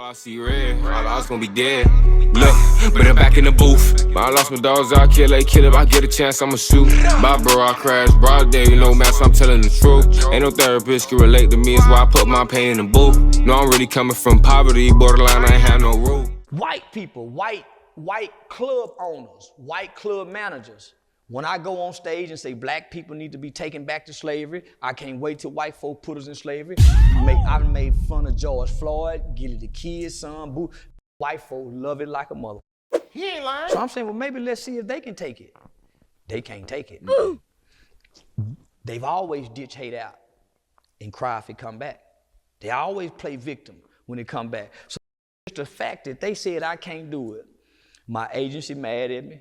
I see red, I was gonna be dead. Look, but I'm back in the booth. I lost my dogs, I kill if I get a chance, I'ma shoot. My bro, I crash, broad day, no mask, I'm telling the truth. Ain't no therapist can relate to me, it's why I put my pain in the booth. No, I'm really coming from poverty, borderline, I ain't have no rule. White people, white club owners, white club managers. When I go on stage and say black people need to be taken back to slavery, I can't wait till white folk put us in slavery. I made fun of George Floyd, Gilly the Kid's son, boo. White folk love it like a mother. He ain't lying. So I'm saying, well, maybe let's see if they can take it. They can't take it. They've always ditch hate out and cry if it come back. They always play victim when it come back. So it's the fact that they said I can't do it. My agency mad at me.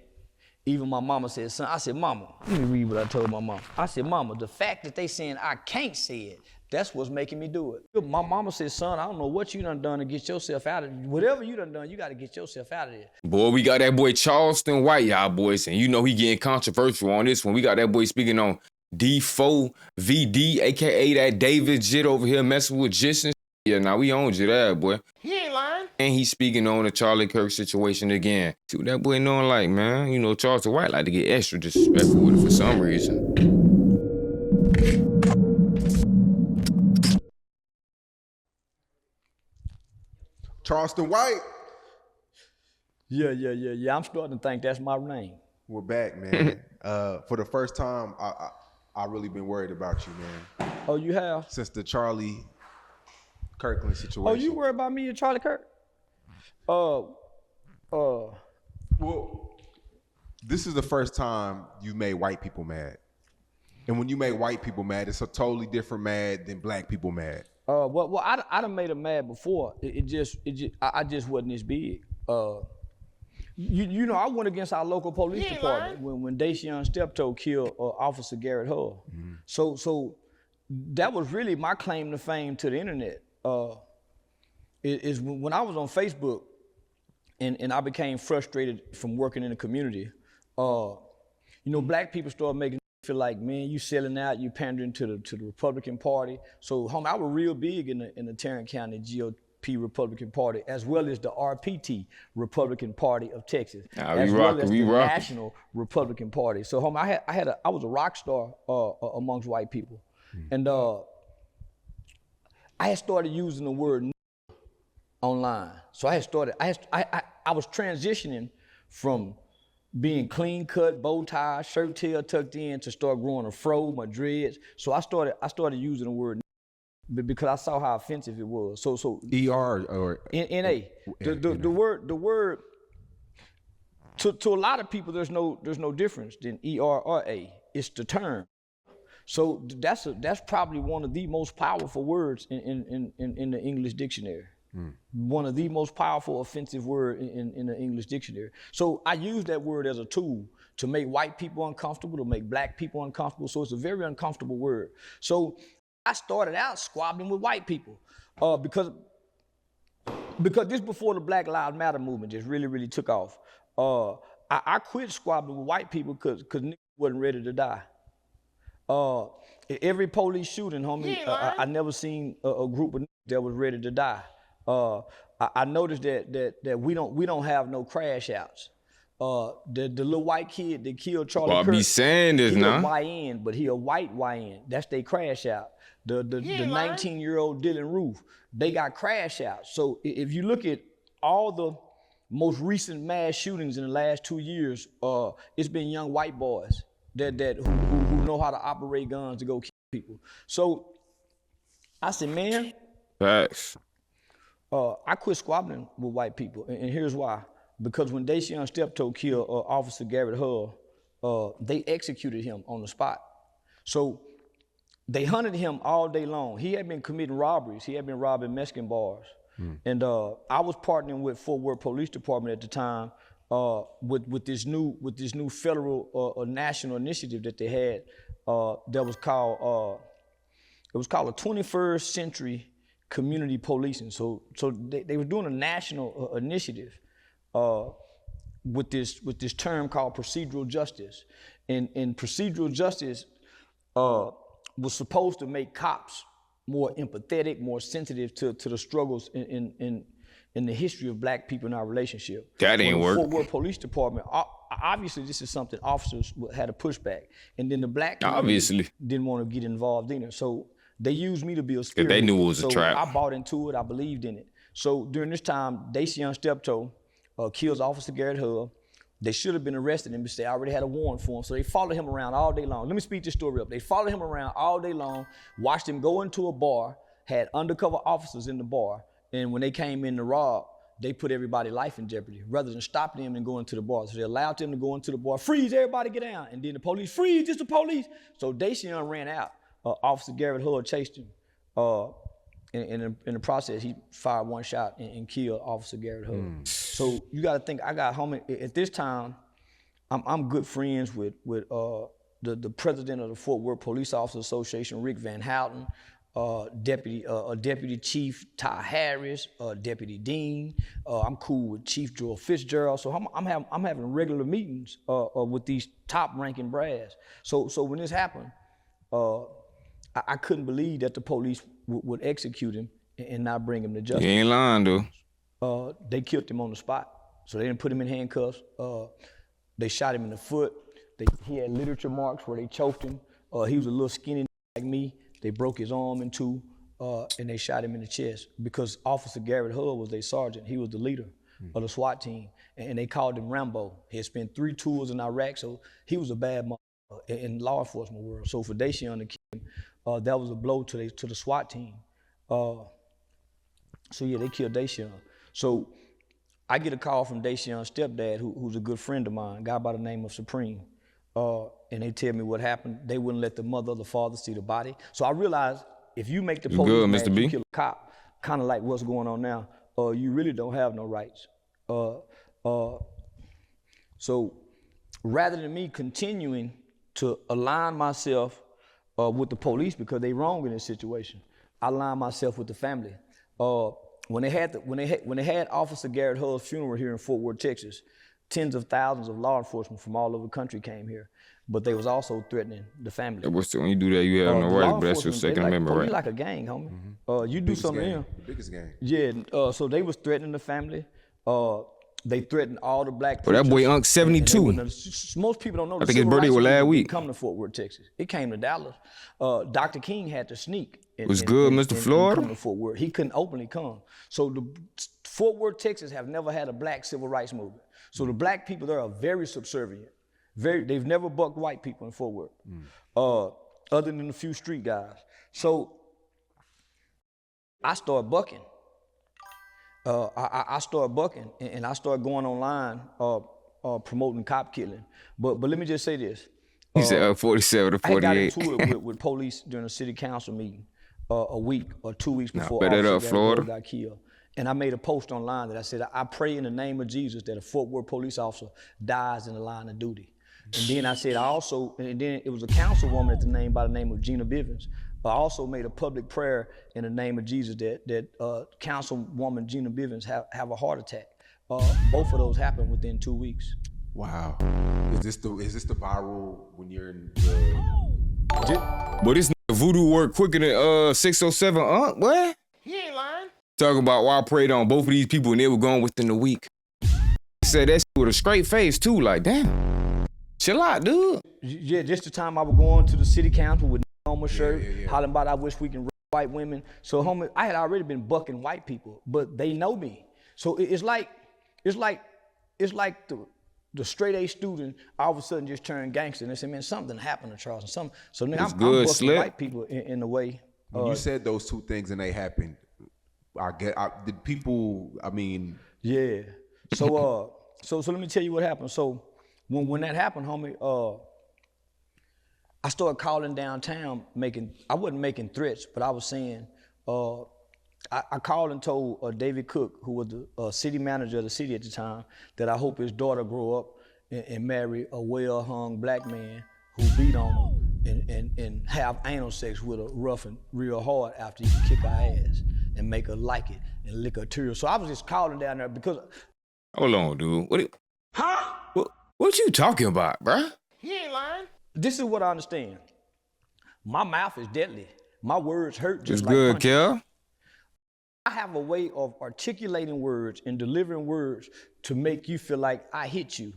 Even my mama said, son, I said, mama, let me read what I told my mama. I said, mama, the fact that they saying I can't say it, that's what's making me do it. My mama said, son, I don't know what you done to get yourself out of it. Whatever you done, you got to get yourself out of there. Boy, we got that boy Charleston White, y'all boys, and you know he getting controversial on this one. We got that boy speaking on D4 VD, aka that David Jit over here messing with Jits and yeah, now we own you that, boy. He ain't lying. And he's speaking on the Charlie Kirk situation again. See what that boy knowing like, man. You know, Charleston White like to get extra disrespectful with it for some reason. Charleston White. Yeah. I'm starting to think that's my name. We're back, man. For the first time, I really been worried about you, man. Oh, you have? Since the Charlie Kirkland situation. Oh, you worry about me and Charlie Kirk? Well, this is the first time you made white people mad. And when you make white people mad, it's a totally different mad than black people mad. Well, I done made them mad before. I just wasn't this big. You know, I went against our local police department when Dacian Steptoe killed Officer Garrett Hull. Mm-hmm. So that was really my claim to fame to the internet. Is when I was on Facebook and I became frustrated from working in the community. You know, black people started making feel like, man, you selling out, you pandering to the Republican Party. So, homie, I was real big in the Tarrant County GOP Republican Party, as well as the RPT Republican Party of Texas, as well as the National Republican Party. So, homie, I was a rock star amongst white people, and I had started using the word online. So I was transitioning from being clean cut, bow tie, shirt tail tucked in to start growing a fro, my dreads. So I started using the word because I saw how offensive it was. So ER or NA. The word to a lot of people there's no difference than ER or A. It's the term. So that's probably one of the most powerful words in the English dictionary. One of the most powerful offensive word in the English dictionary. So I use that word as a tool to make white people uncomfortable, to make black people uncomfortable. So it's a very uncomfortable word. So I started out squabbling with white people because this before the Black Lives Matter movement just really took off. I quit squabbling with white people because niggas wasn't ready to die. Every police shooting, homie, I never seen a group of niggas that was ready to die. I noticed that we don't have no crash outs. The little white kid that killed Charlie Kirk, be saying this now. He a YN, but he a white YN. That's they crash out. The 19-year-old Dylan Roof, they got crash outs. So if you look at all the most recent mass shootings in the last 2 years, it's been young white boys who know how to operate guns to go kill people. So I said, man, facts. I quit squabbling with white people, and here's why. Because when Dacian Steptoe killed Officer Garrett Hull, they executed him on the spot. So they hunted him all day long. He had been committing robberies. He had been robbing Mexican bars. And I was partnering with Fort Worth Police Department at the time with this new federal national initiative that they had that was called a 21st Century Community Policing. So they were doing a national initiative with this term called procedural justice, and procedural justice was supposed to make cops more empathetic, more sensitive to the struggles in in the history of black people in our relationship. That ain't When the work. Fort Worth Police Department, obviously this is something officers had a pushback. And then the black community Obviously. didn't want to get involved in it. So they used me to be a spirit. they knew it was a so trap. I bought into it, I believed in it. So during this time, Dacian Steptoe kills Officer Garrett Hull. They should have been arrested him because they already had a warrant for him. So they followed him around all day long. Let me speed this story up. They followed him around all day long, watched him go into a bar, had undercover officers in the bar, and when they came in to rob, they put everybody's life in jeopardy rather than stopping them and going to the bar. So they allowed them to go into the bar, freeze, everybody get down. And then the police, freeze, it's the police. So Dacian ran out. Officer Garrett Hull chased him. In the process, he fired one shot and killed Officer Garrett Hull. So you got to think, I got homie, at this time, I'm good friends with the president of the Fort Worth Police Officers Association, Rick Van Houten, Deputy Chief Ty Harris, Deputy Dean. I'm cool with Chief Joel Fitzgerald. So I'm having regular meetings with these top-ranking brass. So when this happened, I couldn't believe that the police would execute him and not bring him to justice. You ain't lying, though. They killed him on the spot. So they didn't put him in handcuffs. They shot him in the foot. He had literature marks where they choked him. He was a little skinny like me. They broke his arm in two, and they shot him in the chest because Officer Garrett Hull was their sergeant. He was the leader of the SWAT team, and they called him Rambo. He had spent 3 tours in Iraq, so he was a bad mother in law enforcement world. So for Dacian to kill him, that was a blow to the SWAT team. So yeah, they killed Dacian. So I get a call from Dacian's stepdad, who's a good friend of mine, a guy by the name of Supreme. And they tell me what happened. They wouldn't let the mother or the father see the body. So I realized if you make the police good, mad, Mr. B. you kill a cop, kind of like what's going on now, you really don't have no rights. So rather than me continuing to align myself with the police because they wrong in this situation, I align myself with the family. When they had Officer Garrett Hull's funeral here in Fort Worth, Texas, tens of thousands of law enforcement from all over the country came here, but they was also threatening the family. When you do that, you have no The rights, law but that's your enforcement, Second they Amendment, right? You like a gang, homie. You do Biggest something to gang. them. The biggest gang. Yeah, so they was threatening the family. They threatened all the black Well, that preachers. boy Unc 72. And most people don't know. I think his birthday was last week. Come to Fort Worth, Texas. It came to Dallas. Dr. King had to sneak. Was good, Mr. Florida? Come to Fort Worth. He couldn't openly come. So the Fort Worth, Texas, have never had a black civil rights movement. So the black people there are very subservient. They've never bucked white people in Fort Worth, other than a few street guys. So I started bucking. I started bucking, and I started going online promoting cop killing. But let me just say this. He said 47 to I had got 48. into it with police during a city council meeting a week or 2 weeks before bet that up, Officer Florida. Garrett got killed. And I made a post online that I said, I pray in the name of Jesus that a Fort Worth police officer dies in the line of duty. And then I said, and then it was a councilwoman at the name by the name of Gina Bivens. I also made a public prayer in the name of Jesus that Councilwoman Gina Bivens have a heart attack. Both of those happened within 2 weeks. Wow. Is this the viral when you're in the? But this nigga voodoo work quicker than 607 Unc, what? He ain't lying. Talking about why I prayed on both of these people and they were gone within a week. He said that shit with a straight face too, like damn. Chill out, dude. Yeah, just the time I was going to the city council with on my shirt, hollering about I wish we can rape white women. So homie, I had already been bucking white people, but they know me. So it's like the straight A student all of a sudden just turned gangster and they say, man, something happened to Charleston. So now I'm good, bucking Slip. white people in a way. When you said those two things and they happened, did people? I mean, yeah. So let me tell you what happened. So when that happened, homie, I started calling downtown, I wasn't making threats, but I was saying, I called and told David Cook, who was the city manager of the city at the time, that I hope his daughter grow up and marry a well-hung black man who beat on her and have anal sex with her rough and real hard after he kick her ass and make her like it and lick her tears. So I was just calling down there because... Hold on, dude. What you talking about, bruh? He ain't lying. This is what I understand. My mouth is deadly. My words hurt just It's like good, punches. Kel. I have a way of articulating words and delivering words to make you feel like I hit you.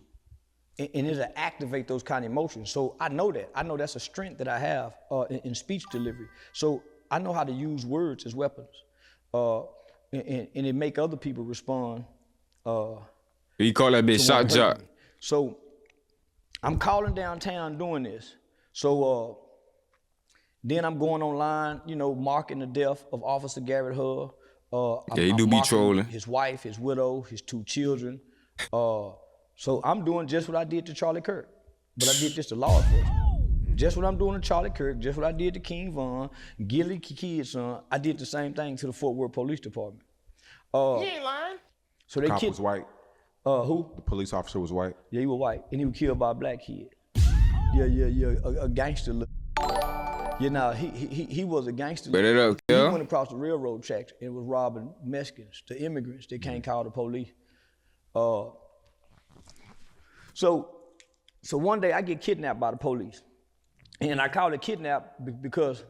And it'll activate those kind of emotions. So I know that. I know that's a strength that I have in speech delivery. So I know how to use words as weapons. And it make other people respond. You call that bitch shot jock. So I'm calling downtown doing this. So then I'm going online, you know, marking the death of Officer Garrett Hull. Yeah, he do be trolling. His wife, his widow, his 2 children. So I'm doing just what I did to Charlie Kirk, but I did this to law enforcement. Just what I'm doing to Charlie Kirk, just what I did to King Von, Gilly Kid's son, I did the same thing to the Fort Worth Police Department. He ain't lying. So the cop was white. Who? The police officer was white. Yeah, he was white, and he was killed by a black kid. Yeah, a gangster. You know, he was a gangster. Bet it up, He yeah. went across the railroad tracks and was robbing Mexicans, the immigrants. They can't call the police. So one day I get kidnapped by the police, and I call it kidnap because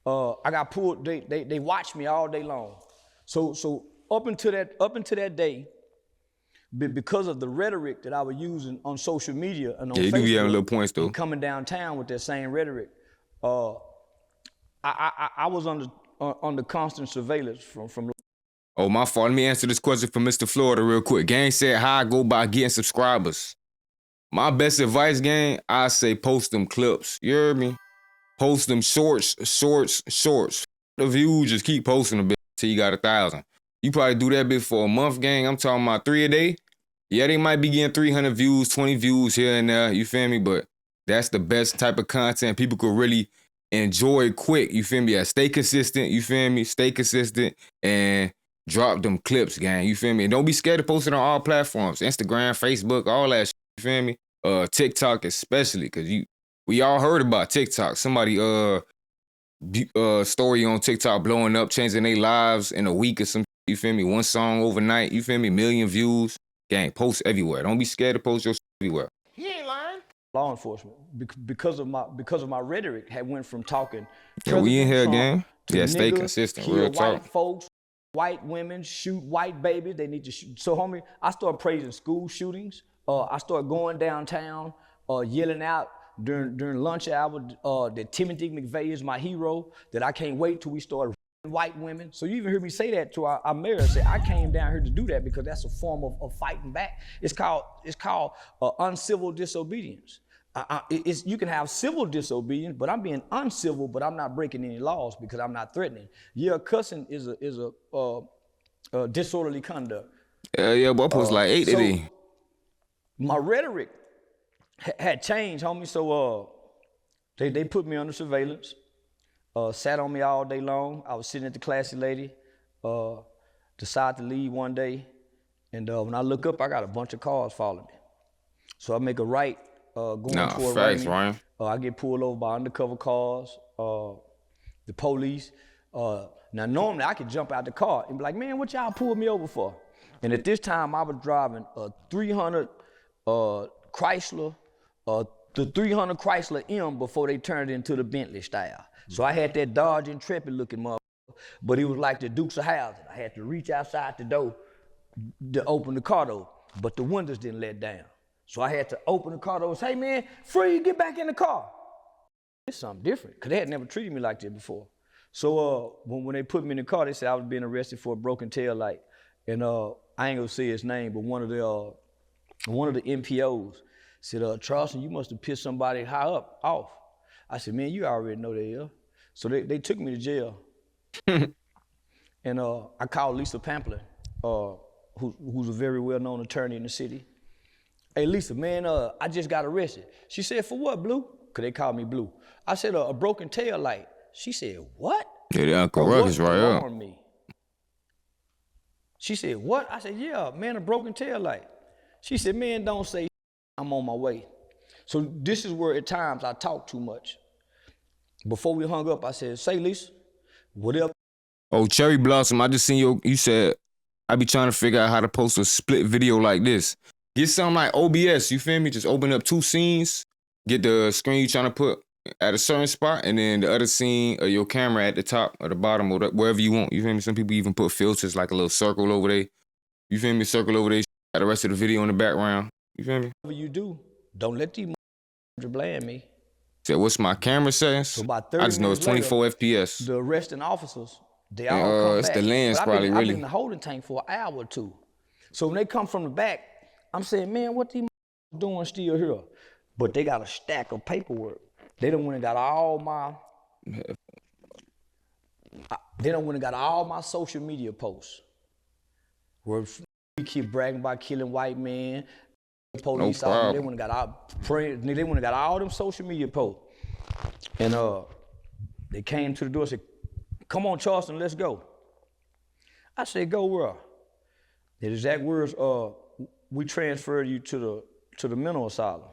I got pulled. They watched me all day long. So up until that day, because of the rhetoric that I was using on social media and on Yeah, you Facebook, do be having little points though. and coming downtown with that same rhetoric, I was under constant surveillance from. Oh, my fault. Let me answer this question from Mr. Florida real quick. Gang said how I go by getting subscribers. My best advice, gang, I say post them clips. You heard me? Post them shorts. The views, just keep posting them till you got 1,000. You probably do that bit for a month, gang. I'm talking about 3 a day. Yeah, they might be getting 300 views, 20 views here and there. You feel me? But that's the best type of content people could really enjoy quick. You feel me? Yeah, stay consistent. You feel me? Stay consistent and drop them clips, gang. You feel me? And don't be scared to post it on all platforms. Instagram, Facebook, all that shit. You feel me? TikTok especially, because we all heard about TikTok. Somebody story on TikTok blowing up, changing their lives in a week or some. You feel me? One song overnight. You feel me? 1 million views. Gang, post everywhere. Don't be scared to post your shit everywhere. He ain't lying. Law enforcement because of my rhetoric had went from talking. Yeah, we in here, Trump gang. to Yeah, stay niggas, consistent. kill Real white talk. folks, white women, shoot white babies. They need to shoot. So, homie, I started praising school shootings. I started going downtown, yelling out during lunch hour that Timothy McVeigh is my hero, that I can't wait till we start white women. So you even heard me say that to our mayor. Say I came down here to do that because that's a form of fighting back. It's called uncivil disobedience. You can have civil disobedience, but I'm being uncivil, but I'm not breaking any laws because I'm not threatening. Yeah, cussing is a disorderly conduct. Yeah, boy, I post like 8 today. My rhetoric had changed, homie. So they put me under surveillance. Sat on me all day long. I was sitting at the classy lady. Decided to leave one day, and when I look up, I got a bunch of cars following me. So I make a right going toward facts, Raymond. Ryan. I get pulled over by undercover cars, the police. Now normally I could jump out the car and be like, man, what y'all pulled me over for? And at this time I was driving a 300 Chrysler, the 300 Chrysler M before they turned it into the Bentley style. So I had that Dodge Intrepid looking motherfucker, but it was like the Dukes of Hazzard. I had to reach outside the door to open the car door, but the windows didn't let down. So I had to open the car door and say, hey man, free, get back in the car. It's something different, because they had never treated me like that before. So when they put me in the car, they said I was being arrested for a broken tail light. And I ain't gonna say his name, but one of the MPOs said, Charleston, you must have pissed somebody high up off. I said, man, you already know they are. So they took me to jail. And I called Lisa Pamplin, who's a very well-known attorney in the city. Hey, Lisa, man, I just got arrested. She said, for what, Blue? Because they called me Blue. I said, a broken tail light. She said, what? Yeah, the Uncle Ruckus right up. Me? She said, what? I said, yeah, man, a broken tail light. She said, man, don't say I'm on my way. So this is where at times I talk too much. Before we hung up, I said, say, Lisa, whatever. Oh, Cherry Blossom, I just seen you said, I be trying to figure out how to post a split video like this. Get something like OBS, you feel me? Just open up 2 scenes, get the screen you trying to put at a certain spot, and then the other scene of your camera at the top or the bottom or wherever you want. You feel me? Some people even put filters like a little circle over there. You feel me? Circle over there. Got the rest of the video in the background. You feel me? Whatever you do, don't let these blame me. Said, what's my camera settings? So about 30 I just know it's 24 FPS. The arresting officers, they all come it's back. the lens But probably I've really. been in the holding tank for an hour or two. So when they come from the back, I'm saying, man, what these doing still here? But they got a stack of paperwork. They done went and got all my. They done went and got all my social media posts. Where we keep bragging about killing white men, police officers. They went and got they went and got all them social media posts. And they came to the door and said, come on, Charleston, let's go. I said, go where? The exact words, we transferred you to the mental asylum.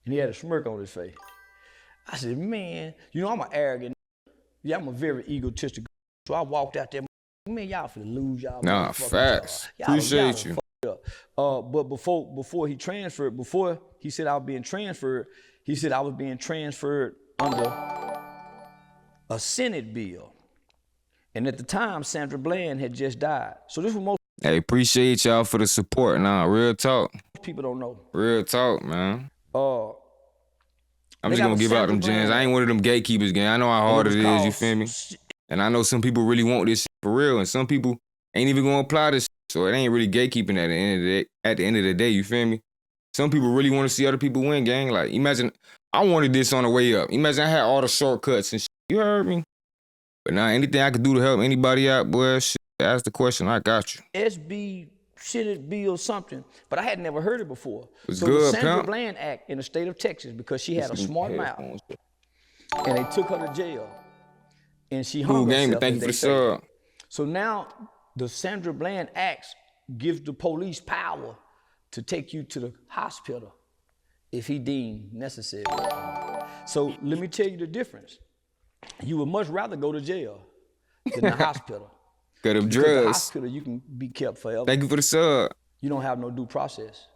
And he had a smirk on his face. I said, man, you know, I'm an arrogant. Yeah, I'm a very egotistic. So I walked out there, man, y'all finna lose y'all. Nah, facts. Appreciate you. But before he transferred, before he said I was being transferred, he said I was being transferred under a Senate bill. And at the time, Sandra Bland had just died. So this was most. Hey, appreciate y'all for the support. Nah, real talk. People don't know. Real talk, man. I'm They just gonna got give out them Sandra gems. Bland. I ain't one of them gatekeepers, gang. I know how hard it is, you called feel me? And I know some people really want this shit for real, and some people ain't even gonna apply this shit. So it ain't really gatekeeping at the end of the day. At the end of the day, you feel me? Some people really want to see other people win, gang. Like, imagine I wanted this on the way up. Imagine I had all the shortcuts and shit. You heard me? But now anything I could do to help anybody out, boy, shit, ask the question. I got you. SB Senate bill something, but I had never heard it before. It's so good, the Sandra pimp. Bland Act in the state of Texas, because she had a smart mouth, and they took her to jail, and she hung Cool game, herself. thank you as for they the say. sub. So now the Sandra Bland Act gives the police power to take you to the hospital if he deemed necessary. So let me tell you the difference. You would much rather go to jail than the hospital. Got them Because the drugs. hospital, you can be kept forever. Thank you for the sub. You don't have no due process.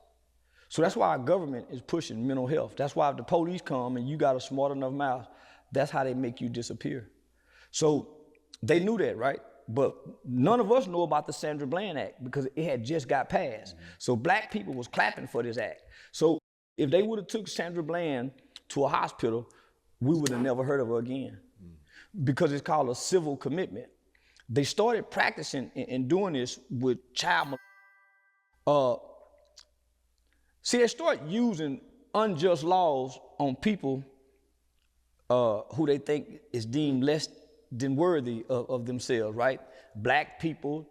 So that's why our government is pushing mental health. That's why if the police come and you got a smart enough mouth, that's how they make you disappear. So they knew that, right? But none of us know about the Sandra Bland Act because it had just got passed. So black people was clapping for this act. So if they would have took Sandra Bland to a hospital, we would have never heard of her again because it's called a civil commitment. They started practicing and doing this with child. See, they start using unjust laws on people who they think is deemed less than worthy of themselves, right? Black people.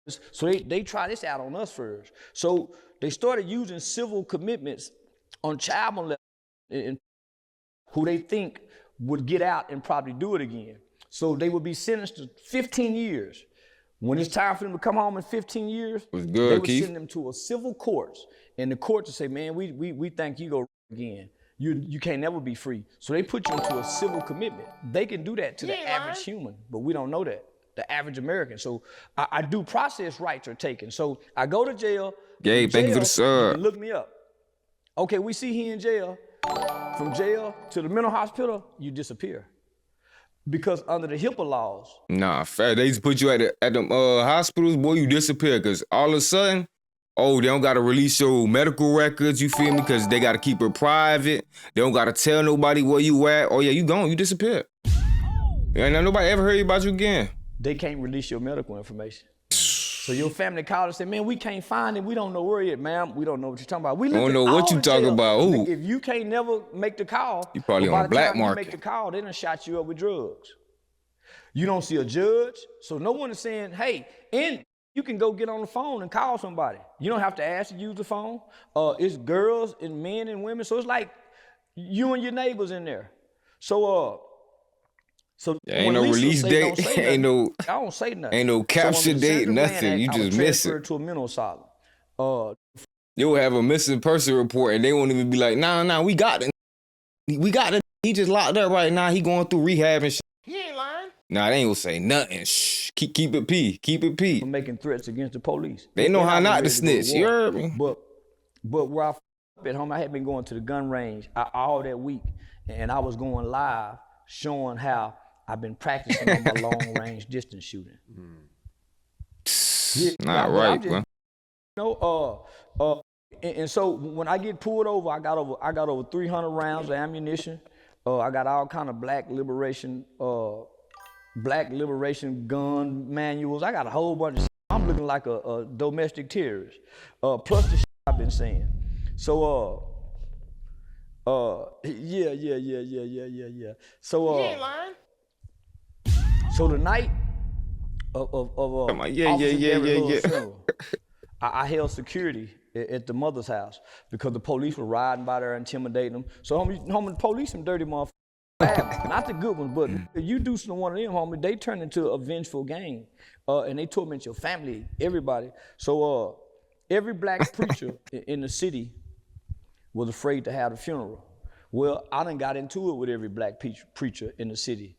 So they try this out on us first. So they started using civil commitments on child molesters who they think would get out and probably do it again. So they would be sentenced to 15 years. When it's time for them to come home in 15 years, What's good, they would Keith? send them to a civil court. And the court would say, man, we think you go again. You can't never be free. So they put you into a civil commitment. They can do that to the average human, but we don't know that, the average American. So I due process rights are taken. So I go to jail. Gabe, thank you for the sub. You can look me up. Okay, we see he in jail. From jail to the mental hospital, you disappear. Because under the HIPAA laws. Nah, fact. They just put you at the hospitals, boy, you disappear. Because all of a sudden, oh, they don't got to release your medical records, you feel me? Because they got to keep it private. They don't got to tell nobody where you at. Oh, yeah, you gone. You disappear. And nobody ever heard about you again. They can't release your medical information. So your family called and said, man, we can't find him. We don't know where he is, ma'am. We don't know what you're talking about. We don't know what you talking about. Ooh. If you can't never make the call, You probably by on the black time you market. make the call, they done shot you up with drugs. You don't see a judge, so no one is saying, hey, and you can go get on the phone and call somebody. You don't have to ask to use the phone. It's girls and men and women, so it's like you and your neighbors in there. So Ain't when no Lisa release say date, don't say ain't nothing, no- I don't say nothing. ain't no capture when the date, Sandra Bland nothing. Act, You I was just miss it. transferred to a mental asylum. You'll have a missing person report and they won't even be like, nah, we got it. We got it. He just locked up right now. He going through rehab and shit. He ain't lying. Nah, they ain't gonna say nothing. Shh. Keep it P. Keep it P. For making threats against the police. They know And how I was not ready to go snitch. war. You heard me? But where I f*** up at home, I had been going to the gun range all that week, and I was going live showing how I've been practicing on my long-range distance shooting. Yeah, Not right, bro. You know, and so when I get pulled over, I got over 300 rounds of ammunition. I got all kind of black liberation gun manuals. I got a whole bunch of shit. I'm looking like a domestic terrorist. Plus the shit I've been saying. So yeah. So He ain't lying. so the night of Officer Garrett Hull's funeral, I held security at the mother's house because the police were riding by there intimidating them. So homie, the police some dirty motherfuckers. Not the good ones, but if you do some one of them, homie, they turn into a vengeful gang, and they torment your family, everybody. So every black preacher in the city was afraid to have a funeral. Well, I done got into it with every black preacher in the city.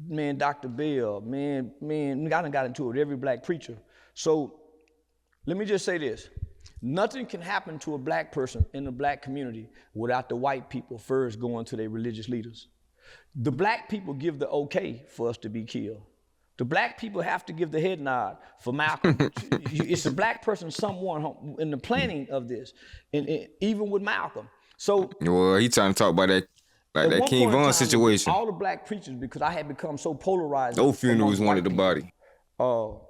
Man, Dr. Bell, man, I done got into it with every black preacher. So let me just say this. Nothing can happen to a black person in the black community without the white people first going to their religious leaders. The black people give the okay for us to be killed. The black people have to give the head nod for Malcolm. It's a black person, someone in the planning of this, and even with Malcolm. So, well, he trying to talk about that, like that King Von situation. All the black preachers, because I had become so polarized. No funerals wanted the body. All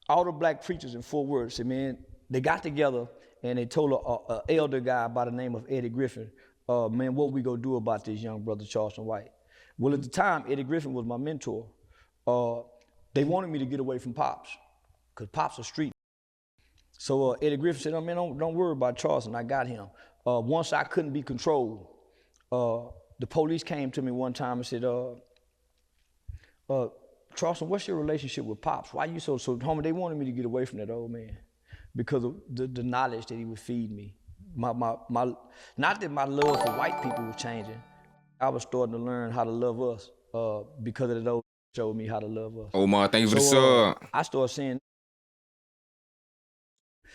the black preachers in Fort Worth said, man, they got together and they told an elder guy by the name of Eddie Griffin, man, what we gonna do about this young brother Charleston White? Well, at the time, Eddie Griffin was my mentor. They wanted me to get away from Pops, because Pops a street. So Eddie Griffin said, oh, man, don't worry about Charleston, I got him. Once I couldn't be controlled, the police came to me one time and said, Charleston, what's your relationship with Pops? Why you so homie? They wanted me to get away from that old man because of the knowledge that he would feed me. Not that my love for white people was changing. I was starting to learn how to love us because of those showed me how to love us. Omar, thank you for the sub. I started saying.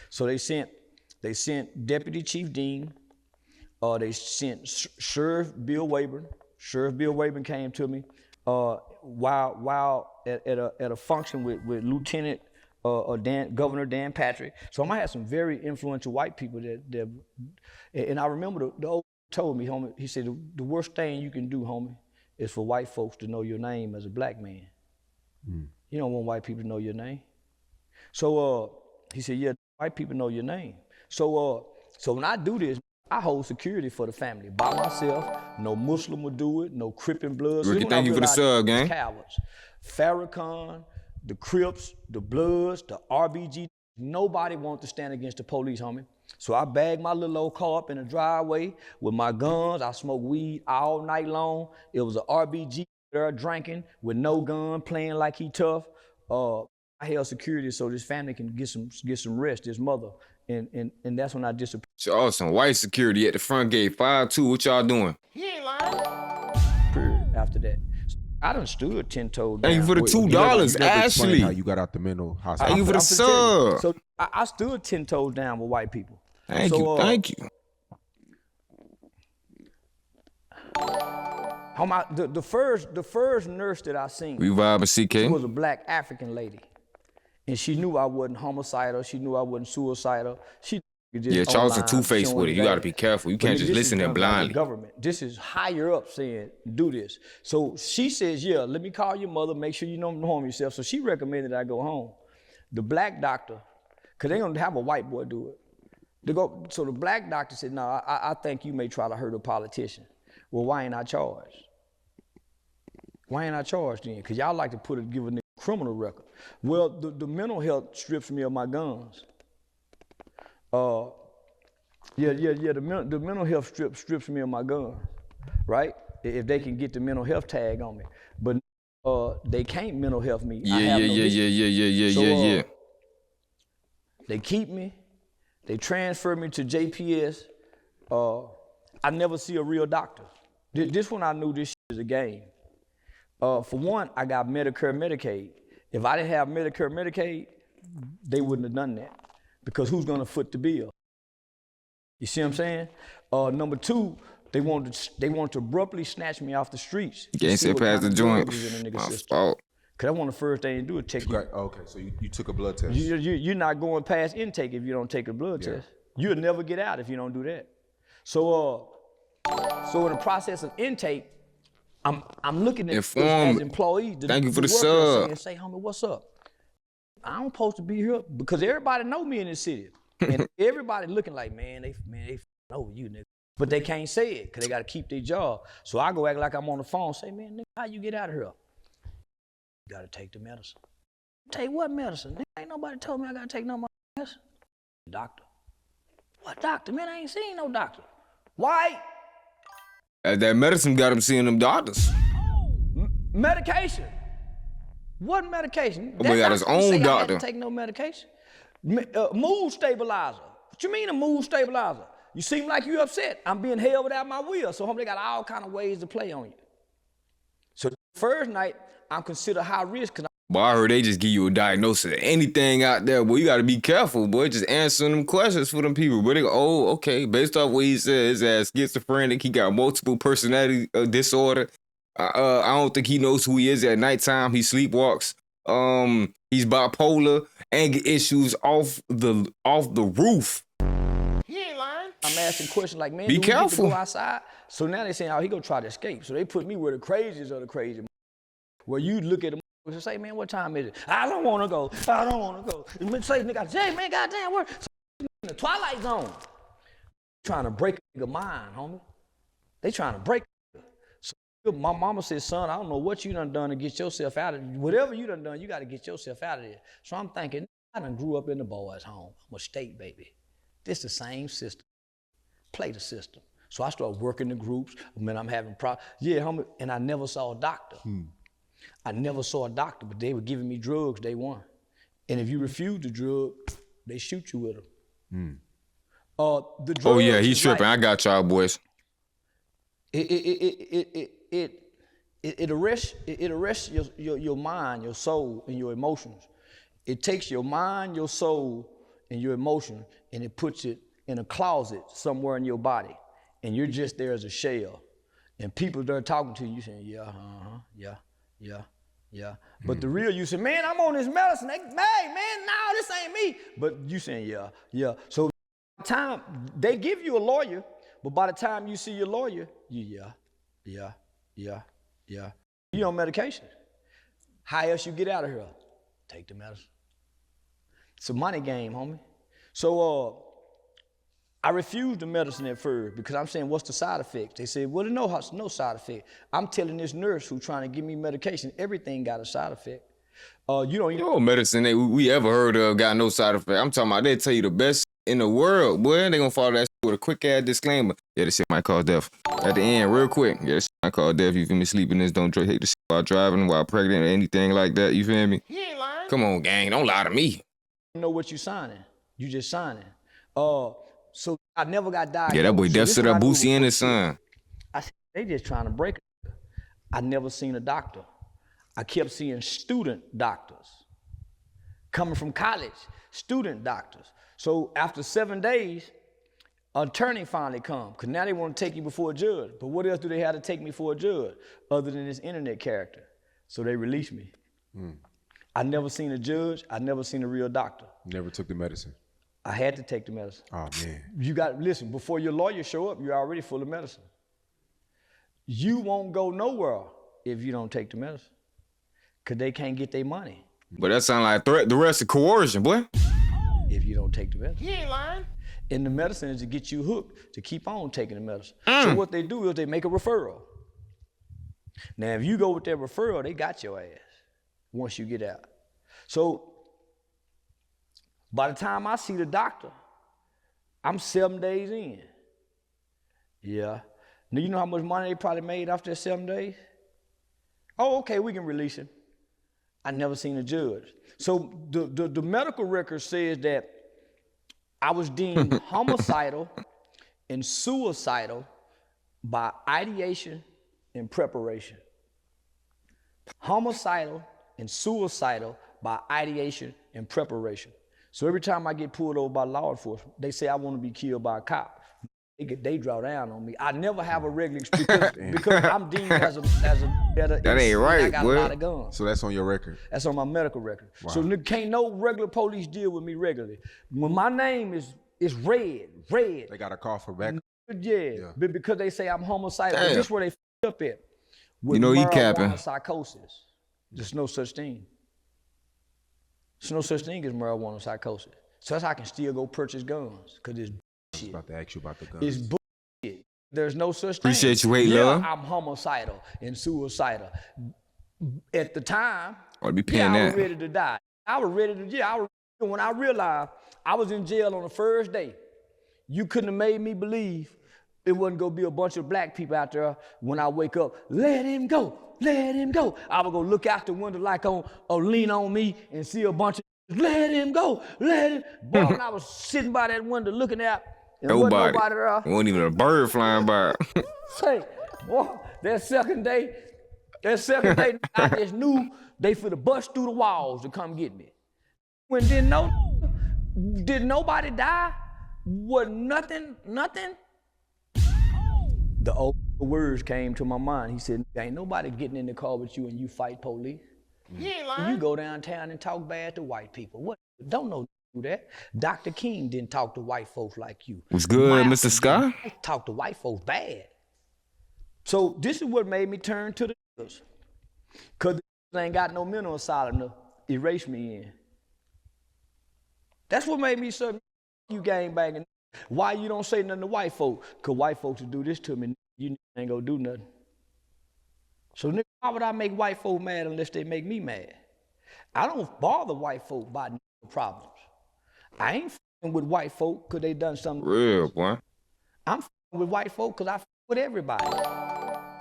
So they sent Deputy Chief Dean. They sent Sheriff Bill Wayburn. Sheriff Bill Wayburn came to me while at a function with Lieutenant Governor Dan Patrick. So I might have some very influential white people that and I remember the old told me, homie, he said, the worst thing you can do, homie, is for white folks to know your name as a black man. You don't want white people to know your name. So he said, yeah, white people know your name. So when I do this, I hold security for the family by myself. No Muslim will do it, no Crip and Bloods. Ricky, thank you for the sub, gang. Cowards. Farrakhan, the Crips, the Bloods, the RBG, nobody wants to stand against the police, homie. So I bagged my little old car up in the driveway with my guns. I smoked weed all night long. It was an RBG there drinking with no gun, playing like he tough. I held security so this family can get some rest, this mother. And that's when I disappeared. Charleston, white security at the front gate, 5'2", what y'all doing? He ain't lying. After that. I done stood 10 toes down. Thank you for the $2, Ashley. How you got out the mental hospital. Thank you for the sub. So I stood 10 toes down with white people. Thank you. The first nurse that I seen, We vibing, CK. she was a black African lady. And she knew I wasn't homicidal. She knew I wasn't suicidal. Yeah, Charleston two-faced with it. You gotta be careful. You can't just listen to him blindly. Government. This is higher up saying, do this. So she says, yeah, let me call your mother, make sure you don't harm yourself. So she recommended I go home. The black doctor, because they don't have a white boy do it. So the black doctor said, no, I think you may try to hurt a politician. Well, why ain't I charged? Why ain't I charged then? Because y'all like to give a nigga criminal record. Well, the mental health strips me of my guns. The mental health strips me of my gun, right? If they can get the mental health tag on me, but they can't mental health me. Yeah. They keep me. They transfer me to JPS. I never see a real doctor. This one I knew this shit is a game. For one, I got Medicare, Medicaid. If I didn't have Medicare, Medicaid, they wouldn't have done that. Because who's gonna foot the bill? You see what I'm saying? Number two, they wanted to abruptly snatch me off the streets. You can't sit past the joint. My fault. Cause that's one of the first things you do is take you. Okay, so you took a blood test. You're not going past intake if you don't take a blood test. You'll never get out if you don't do that. So in the process of intake, I'm looking at us as employees. Thank you for the sub. And say, homie, what's up? I don't supposed to be here because everybody know me in this city, and everybody looking like, man, they know you, nigga. But they can't say it because they got to keep their job. So I go act like I'm on the phone, say, man, nigga, how you get out of here? You got to take the medicine. Take what medicine? Nigga, ain't nobody told me I got to take no medicine. Doctor. What doctor? Man, I ain't seen no doctor. Why? That medicine got him seeing them doctors. Medication. What medication? Boy got his own doctor. I had to take no medication. Mood stabilizer. What you mean a mood stabilizer? You seem like you upset. I'm being held without my will. So they got all kind of ways to play on you. So first night, I'm considered high risk. Boy, I heard they just give you a diagnosis of anything out there. Boy, you got to be careful, boy. Just answering them questions for them people. But they go, oh, okay. Based off what he said, his ass schizophrenic. He got multiple personality disorder. I don't think he knows who he is at nighttime. He sleepwalks. He's bipolar. Anger issues off the roof. He ain't lying. I'm asking questions like, man, be do careful. We get to go outside? So now they saying, oh, he gonna try to escape. So they put me where the craziest of the crazy. Where you look at them and say, man, what time is it? I don't want to go. I don't want to go. And say, nigga, say, man, goddamn, work. So in the twilight zone. Trying to break a nigga mind, homie. They trying to break. So my mama said, son, I don't know what you done to get yourself out of it. Whatever you done, you got to get yourself out of there. So I'm thinking, I done grew up in the boys' home. I'm a state baby. This the same system. Play the system. So I started working the groups. Man, I'm having problems. Yeah, homie, and I never saw a doctor. I never saw a doctor, but they were giving me drugs day one. And if you refuse the drug, they shoot you with them. The drugs, oh yeah, he's tripping. I got y'all boys. It arrests your mind, your soul, and your emotions. It takes your mind, your soul, and your emotion, and it puts it in a closet somewhere in your body, and you're just there as a shell. And people that are talking to you saying, yeah. But the real you say, man, I'm on this medicine. Hey, man, no, this ain't me. But you saying, yeah. So by the time they give you a lawyer, but by the time you see your lawyer, yeah. You on medication. How else you get out of here? Take the medicine. It's a money game, homie. So I refused the medicine at first because I'm saying, what's the side effects? They said, well, no side effect. I'm telling this nurse who's trying to give me medication, everything got a side effect. No medicine that we ever heard of got no side effect. I'm talking about they tell you the best in the world, boy. They gonna follow that with a quick ass disclaimer. Yeah, this shit might cause death. At the end, real quick. Yeah, this shit might cause death. You feel me? Sleepiness, don't hate the shit while driving, while pregnant, or anything like that. You feel me? He ain't lying. Come on, gang. Don't lie to me. You know what you signing. You just signing. So I never got diagnosed. Yeah, that boy Def set up Boosie and his son. I said, they just trying to break it. I never seen a doctor. I kept seeing student doctors. Coming from college, student doctors. So after 7 days, an attorney finally come, because now they want to take you before a judge. But what else do they have to take me for a judge other than this internet character? So they released me. I never seen a judge. I never seen a real doctor. Never took the medicine. I had to take the medicine. Oh, man. You got, listen, before your lawyer show up, you're already full of medicine. You won't go nowhere if you don't take the medicine, because they can't get their money. But that sound like a threat. The rest of coercion, boy. If you don't take the medicine. He ain't lying. And the medicine is to get you hooked, to keep on taking the medicine. So what they do is they make a referral. Now, if you go with that referral, they got your ass once you get out. So by the time I see the doctor, I'm 7 days in. Yeah. Now, you know how much money they probably made after 7 days? Oh, okay, we can release him. I never seen a judge. So the medical record says that I was deemed homicidal and suicidal by ideation and preparation. Homicidal and suicidal by ideation and preparation. So every time I get pulled over by law enforcement, they say I want to be killed by a cop. they draw down on me. I never have a regular because I'm deemed as a better. That ain't right, I got boy. a lot of guns. So that's on your record. That's on my medical record. Wow. So can't no regular police deal with me regularly. When my name is red. They got a call for back. Yeah. But because they say I'm homicidal. Damn. This is where they up at. With You know he marijuana capping. psychosis. There's no such thing. There's no such thing as marijuana psychosis. So that's how I can still go purchase guns. Because it's I was about to ask you about the guns. It's bullshit. There's no such thing. Appreciate you, wait, yeah, love. I'm homicidal and suicidal. At the time, Ought to be paying I was that. ready to die. I was ready to, when I realized I was in jail on the first day, you couldn't have made me believe it wasn't gonna be a bunch of black people out there when I wake up, let him go, let him go. I would go look out the window like or lean on me and see a bunch of, let him go, let him. Boy, when I was sitting by that window looking out, and wasn't nobody there. Wasn't even a bird flying by. Say, boy, that second day, I just knew they finna bust through the walls to come get me. When didn't nobody die? Was nothing. The old words came to my mind. He said, ain't nobody getting in the car with you and you fight police. You ain't lying. You go downtown and talk bad to white people. What? Don't know do that. Dr. King didn't talk to white folks like you. Was good, Mr. Scott? Talk to white folks bad. So this is what made me turn to the niggas. Because they ain't got no mental asylum to erase me in. That's what made me say, you gangbanging. Why you don't say nothing to white folks? Because white folks will do this to me. You ain't gonna do nothing. So nigga, why would I make white folks mad unless they make me mad? I don't bother white folk by problems. I ain't f***ing with white folk because they done something. Real, boy. I'm f***ing with white folk because I f*** with everybody.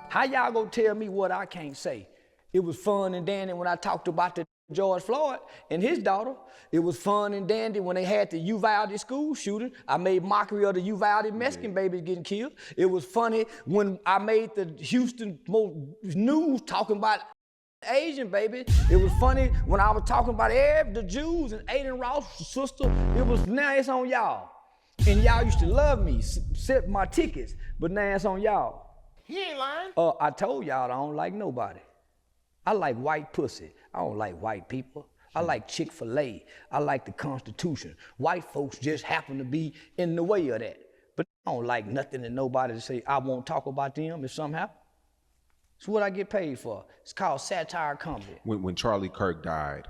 How y'all gonna tell me what I can't say? It was fun and dandy when I talked about the George Floyd and his daughter. It was fun and dandy when they had the Uvalde school shooting. I made mockery of the Uvalde Mexican babies getting killed. It was funny when I made the Houston news talking about Asian baby. It was funny when I was talking about the Jews and Aiden Ross' sister. Now it's on y'all. And y'all used to love me, set my tickets, but now it's on y'all. He ain't lying. I told y'all I don't like nobody. I like white pussy. I don't like white people. I like Chick-fil-A. I like the Constitution. White folks just happen to be in the way of that. But I don't like nothing and nobody to say I won't talk about them if something happens. It's what I get paid for. It's called satire comedy. When Charlie Kirk died,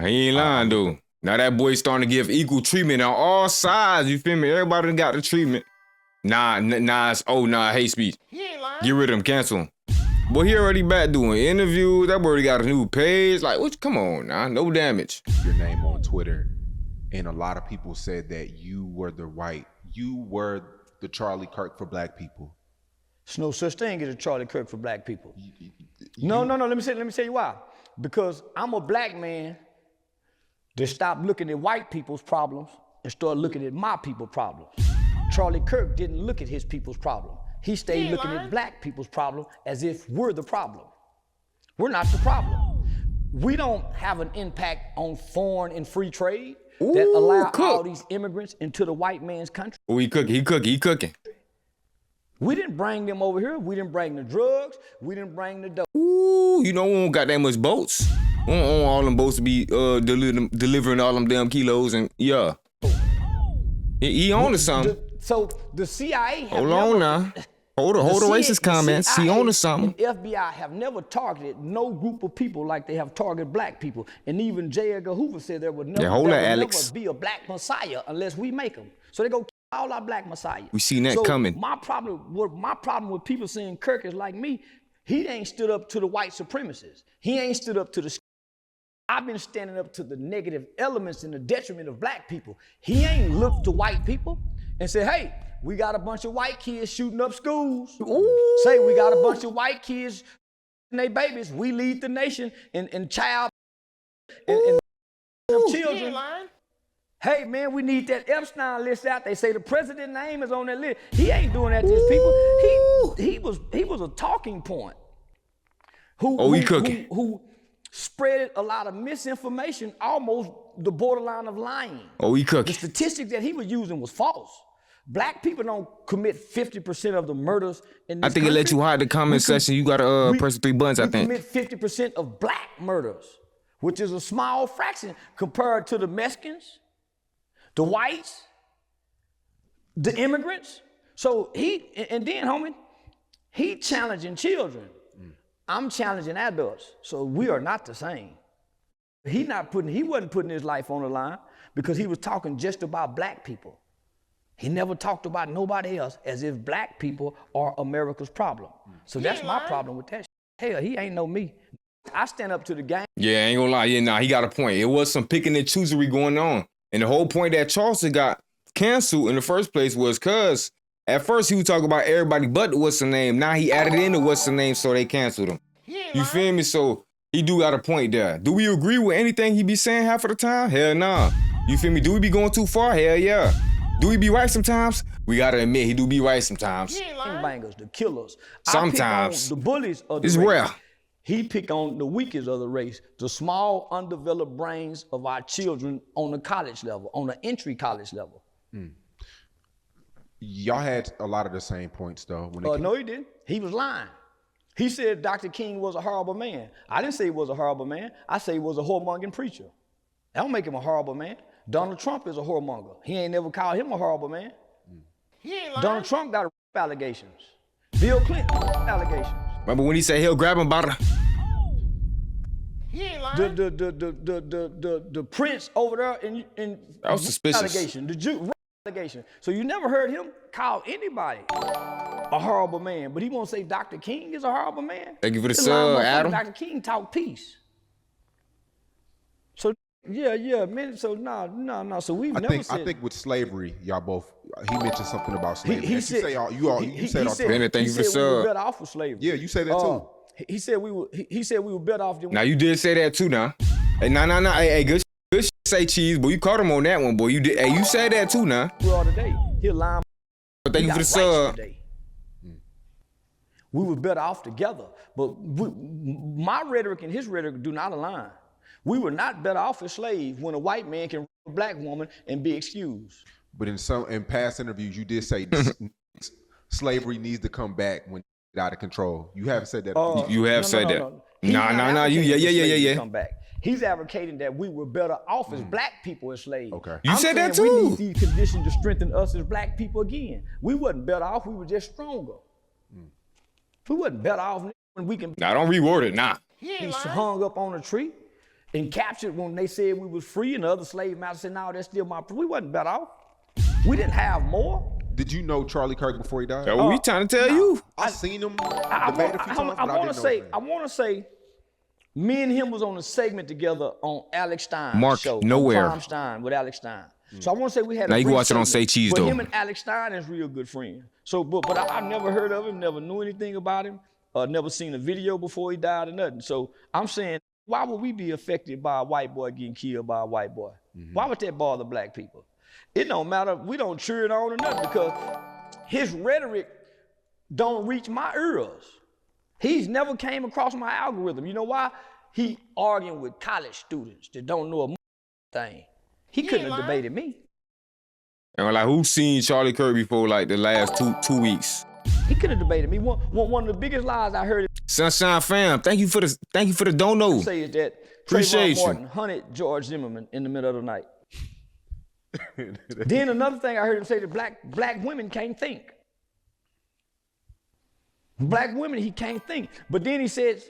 He ain't lying, though. Now that boy's starting to give equal treatment on all sides. You feel me? Everybody done got the treatment. Nah, hate speech. He ain't lying. Get rid of him, cancel him. Boy, he already back doing interviews. That boy already got a new page. Like, what? Come on now, no damage. your name on Twitter, and a lot of people said that you were the Charlie Kirk for black people. There's no such thing as a Charlie Kirk for black people. No. Let me tell you why. Because I'm a black man that stopped looking at white people's problems and started looking at my people's problems. Charlie Kirk didn't look at his people's problem. He stayed looking at black people's problem as if we're the problem. We're not the problem. We don't have an impact on foreign and free trade that allow all these immigrants into the white man's country. Oh, he cooking. We didn't bring them over here. We didn't bring the drugs. We didn't bring the dope. Ooh, you know we don't got that much boats. We don't own all them boats to be delivering all them damn kilos and yeah. He on to something. So the CIA have Hold on now. Hold the racist comments. He on to something. And FBI have never targeted no group of people like they have targeted black people. And even J. Edgar Hoover said there would never be a black messiah unless we make them. So they go kill all our black messiahs. We seen that coming. My problem with people saying Kirk is like me, he ain't stood up to the white supremacists. He ain't stood up to the. I've been standing up to the negative elements in the detriment of black people. He ain't looked to white people and said, hey, we got a bunch of white kids shooting up schools. Ooh. Say we got a bunch of white kids and they babies. We lead the nation in child and children. Hey man, we need that Epstein list out. They say the president's name is on that list. He ain't doing that to his people. He was a talking point. Who spread a lot of misinformation, almost the borderline of lying. He cooking. The statistics that he was using was false. Black people don't commit 50% of the murders in this I think it let you hide the comment section. You gotta press the 3 buttons, I think. We commit 50% of black murders, which is a small fraction compared to the Mexicans, the whites, the immigrants. So and then, homie, he challenging children. I'm challenging adults. So we are not the same. He wasn't putting his life on the line because he was talking just about black people. He never talked about nobody else as if black people are America's problem. So that's my problem with that shit. Hell, he ain't know me. I stand up to the game. Yeah, I ain't gonna lie. Yeah, nah, he got a point. It was some picking and choosery going on. And the whole point that Charleston got canceled in the first place was because at first he was talking about everybody but what's the name. Now he added in the what's the name, so they canceled him. You feel me? So he do got a point there. Do we agree with anything he be saying half of the time? Hell nah. You feel me? Do we be going too far? Hell yeah. Do he be right sometimes? We gotta admit he do be right sometimes. Bangers, the killers. Sometimes. The bullies of the It's race. rare. He pick on the weakest of the race, the small, undeveloped brains of our children on the college level, on the entry college level. Y'all had a lot of the same points though. No, he didn't. He was lying. He said Dr. King was a horrible man. I didn't say he was a horrible man. I say he was a whoremongering preacher. That don't make him a horrible man. Donald Trump is a whoremonger. He ain't never called him a horrible man. He ain't lying. Donald Trump got allegations. Bill Clinton allegations. Remember when he said he'll grab him by the... He ain't lying. The prince over there in That was suspicious. allegation, the Jew allegation. So you never heard him call anybody a horrible man, but he won't say Dr. King is a horrible man. Thank you for the This line sub, motherfucker, Adam. Dr. King talk peace. So yeah, man. So no. So we've never said. I think with slavery, y'all both. He mentioned something about slavery. He You said say all. You said all. Bennett, thank you for the we were sub. better off with slavery. Yeah, you say that too. He said we were. He said we were better off than. Now you did say that too now. Hey, nah. Hey, good shit say cheese, boy. You caught him on that one, boy. You did. Hey, you said that too now. We are today. He lying. But thank you for the sub. We were better off together, but my rhetoric and his rhetoric do not align. We were not better off as slaves when a white man can rape a black woman and be excused. But in past interviews, you did say slavery needs to come back when it's out of control. You haven't said that. You have said that. He's not Nah. You advocating for slavery to yeah. Come back. He's advocating that we were better off as black people as slaves. Okay. You said that saying too. We need these conditions to strengthen us as black people again. We wasn't better off. We were just stronger. We wasn't better off when we can Nah, don't reword it. Nah. He ain't be lying. hung up on a tree and captured when they said we was free, and the other slave masters said, no, that's still my. We wasn't better off. We didn't have more. Did you know Charlie Kirk before he died? That's what we trying to tell you. I seen him I debate a few times, but I want didn't to know say, his name. I want to say, me and him was on a segment together on Alex Stein's Mark show. nowhere. On Prime Stein with Alex Stein. So I want to say we had. Now a you can brief watch it on segment, Say Cheese, but though. him and Alex Stein is real good friends. So, but I never heard of him, never knew anything about him, never seen a video before he died or nothing. So I'm saying, why would we be affected by a white boy getting killed by a white boy? Why would that bother black people? It don't matter. We don't cheer it on or nothing because his rhetoric don't reach my ears. He's never came across my algorithm. You know why? He arguing with college students that don't know a thing. He couldn't have debated me. And like, who's seen Charlie Kirk before like the last two weeks? He could have debated me. One of the biggest lies I heard Sunshine fam, thank you for the dono. say is that Appreciate Trayvon you. Martin hunted George Zimmerman in the middle of the night. Then another thing I heard him say that black women can't think. Black women, he can't think. But then he says,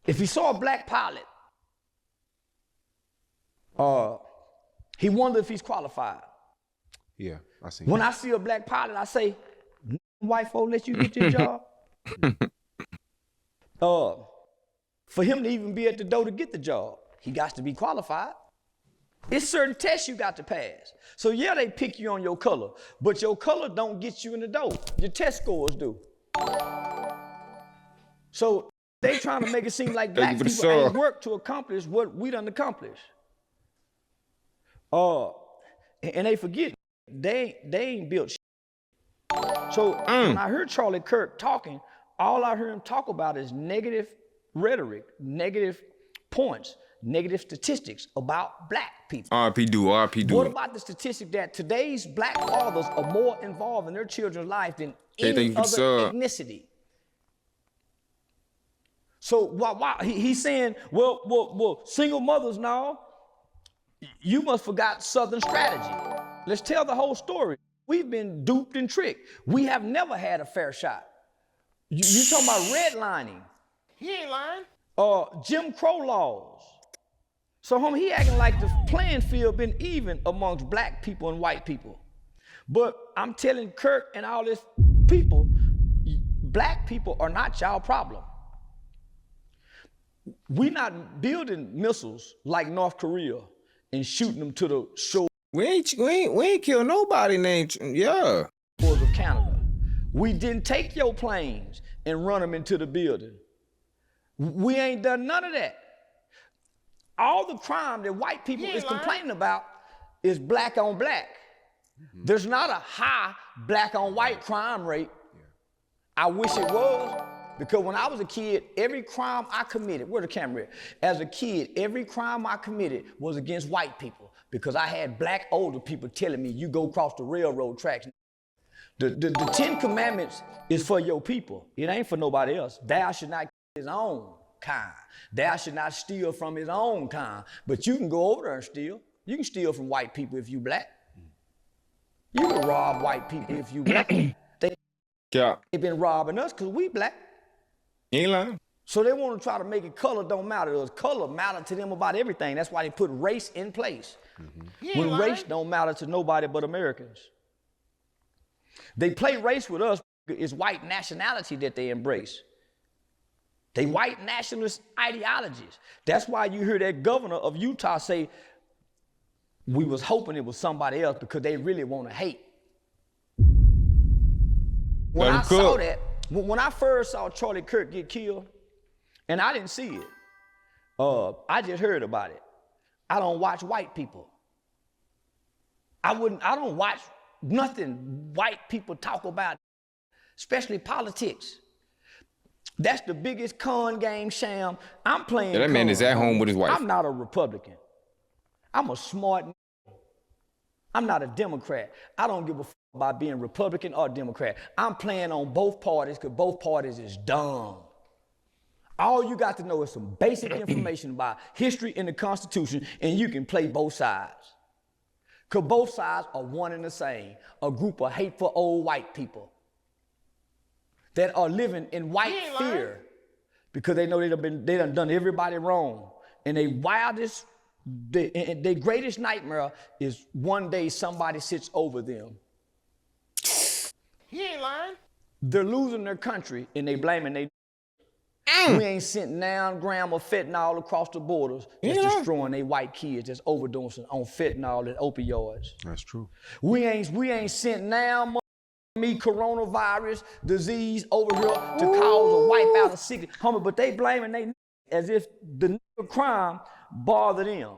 if he saw a black pilot, he wondered if he's qualified. Yeah, I seen. When I see a black pilot, I say, white folk let you get this job. For him to even be at the door to get the job, he got to be qualified. It's certain tests you got to pass. So yeah, they pick you on your color, but your color don't get you in the door. Your test scores do. So they trying to make it seem like black people ain't worked to accomplish what we done accomplished. And they forget they ain't built shit. So when I heard Charlie Kirk talking, all I heard him talk about is negative rhetoric, negative points, negative statistics about black people. RP do. What about the statistic that today's black fathers are more involved in their children's life than any other ethnicity? So why he's saying, well, single mothers now, you must forgot Southern strategy. Let's tell the whole story. We've been duped and tricked. We have never had a fair shot. You talking about redlining. He ain't lying. Jim Crow laws. So homie, he acting like the playing field been even amongst black people and white people. But I'm telling Kirk and all this people, black people are not y'all problem. We're not building missiles like North Korea and shooting them to the shore. We ain't kill nobody named, yeah. Of Canada. We didn't take your planes and run them into the building. We ain't done none of that. All the crime that white people is complaining about is black on black. Mm-hmm. There's not a high black on white crime rate. Yeah. I wish it was. Because when I was a kid, every crime I committed, where the camera at? As a kid, every crime I committed was against white people because I had black older people telling me, you go cross the railroad tracks. The 10 Commandments is for your people. It ain't for nobody else. Thou should not kill his own kind. Thou should not steal from his own kind. But you can go over there and steal. You can steal from white people if you black. You can rob white people if you black. They've been robbing us because we black. You ain't lying. So they want to try to make it color don't matter to us. Color matter to them about everything. That's why they put race in place. Mm-hmm. When race don't matter to nobody but Americans. They play race with us. It's white nationality that they embrace. They white nationalist ideologies. That's why you hear that governor of Utah say, we was hoping it was somebody else because they really want to hate. When I saw that, when I first saw Charlie Kirk get killed, and I didn't see it, I just heard about it. I don't watch white people. I don't watch nothing white people talk about, especially politics. That's the biggest con game sham. I'm playing. Yeah, that man is at home with his wife. I'm not a Republican. I'm a smart. I'm not a Democrat. I don't give a fuck about being Republican or Democrat. I'm playing on both parties because both parties is dumb. All you got to know is some basic information about history and the Constitution, and you can play both sides. Because both sides are one and the same, a group of hateful old white people that are living in white fear because they know they done everybody wrong. And their greatest nightmare is one day somebody sits over them. He ain't lying. They're losing their country and they blaming they. We ain't sent 9 grams of fentanyl across the borders that's destroying they white kids that's overdosing on fentanyl and opioids. That's true. We ain't sent 9 coronavirus disease over here to cause a wipe out of sick homie, but they blaming they as if the crime bothered them.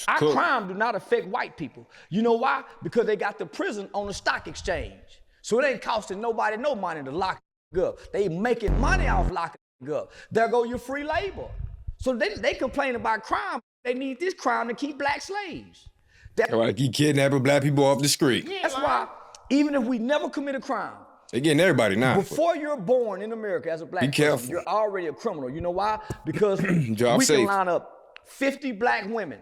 Our crime do not affect white people. You know why? Because they got the prison on the stock exchange. So it ain't costing nobody no money to lock up. They making money off locking up. There go your free labor. So they complain about crime. They need this crime to keep black slaves. That's why they keep kidnapping black people off the street. That's why even if we never commit a crime, they getting everybody now. Before you're born in America as a black person, you're already a criminal. You know why? Because we can line up 50 black women.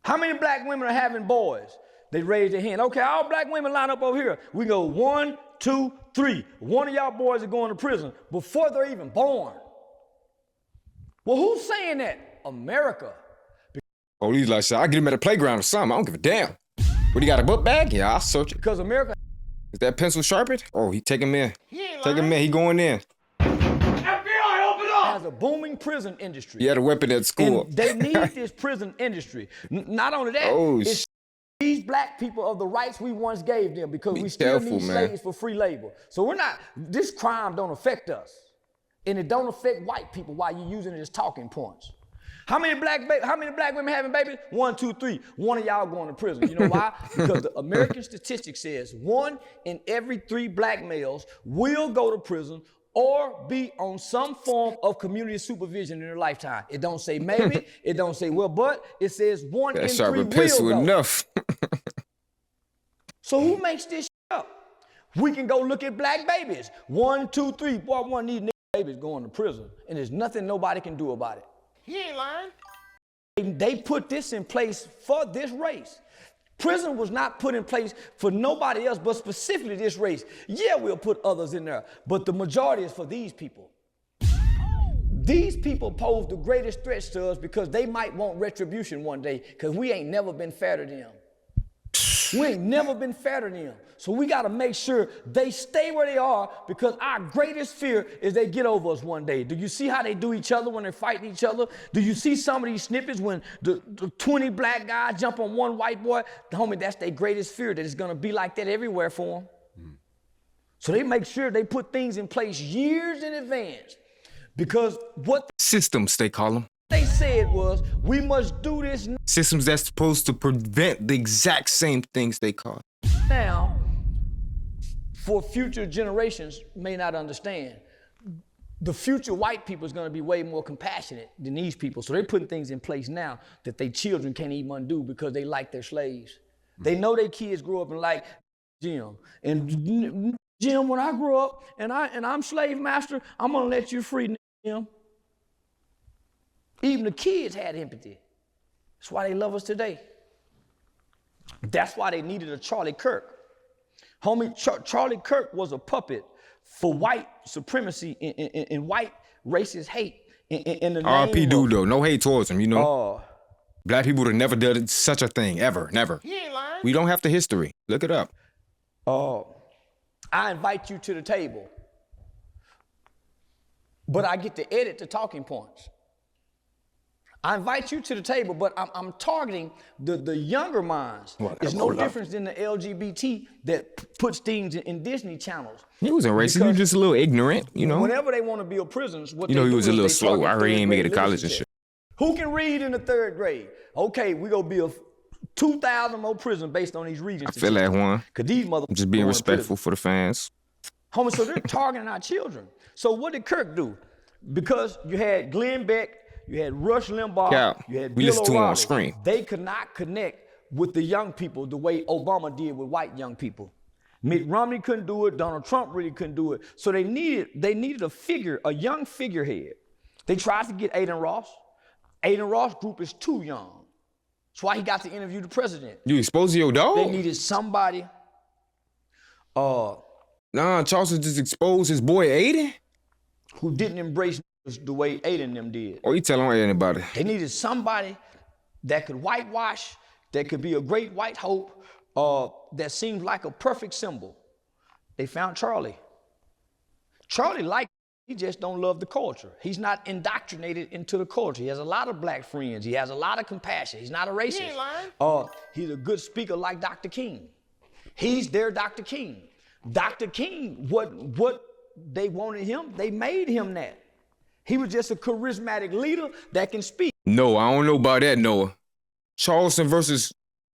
How many black women are having boys? They raise their hand. Okay, all black women line up over here. We go 1, 2, 3. One of y'all boys are going to prison before they're even born. Well, who's saying that? America. Police like, I'll get him at a playground or something. I don't give a damn. What, he got a book bag? Yeah, I'll search it. Because America. Is that pencil sharpened? Oh, he take him in. Take him in. He going in. FBI, open up! Has a booming prison industry. He had a weapon at school. And they need this prison industry. Not only that, it's these black people of the rights we once gave them because we still need slaves for free labor. So this crime don't affect us. And it don't affect white people while you're using it as talking points. How many black women having babies? 1, 2, 3. One of y'all going to prison. You know why? Because the American statistic says 1 in every 3 black males will go to prison or be on some form of community supervision in their lifetime. It don't say maybe, it don't say well, but it says 1 in That 3 sharper will pencil go. enough. So who makes this shit up? We can go look at black babies. 1, 2, 3. Boy, one of these nigga babies going to prison, and there's nothing nobody can do about it. He ain't lying. They put this in place for this race. Prison was not put in place for nobody else, but specifically this race. Yeah, we'll put others in there, but the majority is for these people. These people pose the greatest threats to us because they might want retribution one day, because we ain't never been fair to them. We ain't never been fair to them. So we got to make sure they stay where they are, because our greatest fear is they get over us one day. Do you see how they do each other when they're fighting each other? Do you see some of these snippets when the 20 black guys jump on one white boy? Homie, that's their greatest fear, that it's going to be like that everywhere for them. So they make sure they put things in place years in advance, because what Systems, they call them. they said was, we must do this Systems that's supposed to prevent the exact same things they cause. now for future generations may not understand. The future white people is going to be way more compassionate than these people. So they're putting things in place now that their children can't even undo because they like their slaves. They know their kids grow up and like Jim. And Jim, when I grow up and I'm slave master, I'm going to let you free, Jim. Even the kids had empathy. That's why they love us today. That's why they needed a Charlie Kirk. Homie, Charlie Kirk was a puppet for white supremacy and white racist hate in the name R.P. of... dude, though. No hate towards him, you know? Black people would have never done such a thing, ever, never. He ain't lying. We don't have the history. Look it up. I invite you to the table, but I get to edit the talking points. I invite you to the table, but I'm targeting the younger minds. It's no difference than the LGBT that puts things in Disney channels. He wasn't racist. He was just a little ignorant, you know? Whenever they want to build prisons, what You know, they he do was a is little they slow. target I heard he ain't make it to third-grade college and literacy. shit. Who can read in the 3rd grade? Okay, we gonna build 2,000 more prisons based on these regions. I feel that one. Cause these motherfuckers I'm just being going to respectful prison. for the fans. Homie, so they're targeting our children. So what did Kirk do? Because you had Glenn Beck, you had Rush Limbaugh, Cap, you had we Bill listened to him on O'Reilly. screen. They could not connect with the young people the way Obama did with white young people. Mitt Romney couldn't do it. Donald Trump really couldn't do it. So they needed a figure, a young figurehead. They tried to get Aiden Ross. Aiden Ross' group is too young. That's why he got to interview the president. You exposing your dog? They needed somebody. Nah, Charleston just exposed his boy Aiden? Who didn't embrace the way Aiden them did. Or you telling anybody? They needed somebody that could whitewash, that could be a great white hope, that seemed like a perfect symbol. They found Charlie. Charlie liked, he just don't love the culture. He's not indoctrinated into the culture. He has a lot of black friends. He has a lot of compassion. He's not a racist. He ain't lying. He's a good speaker like Dr. King. He's their Dr. King. Dr. King, what they wanted him, they made him that. He was just a charismatic leader that can speak. No, I don't know about that, Noah. Charleston versus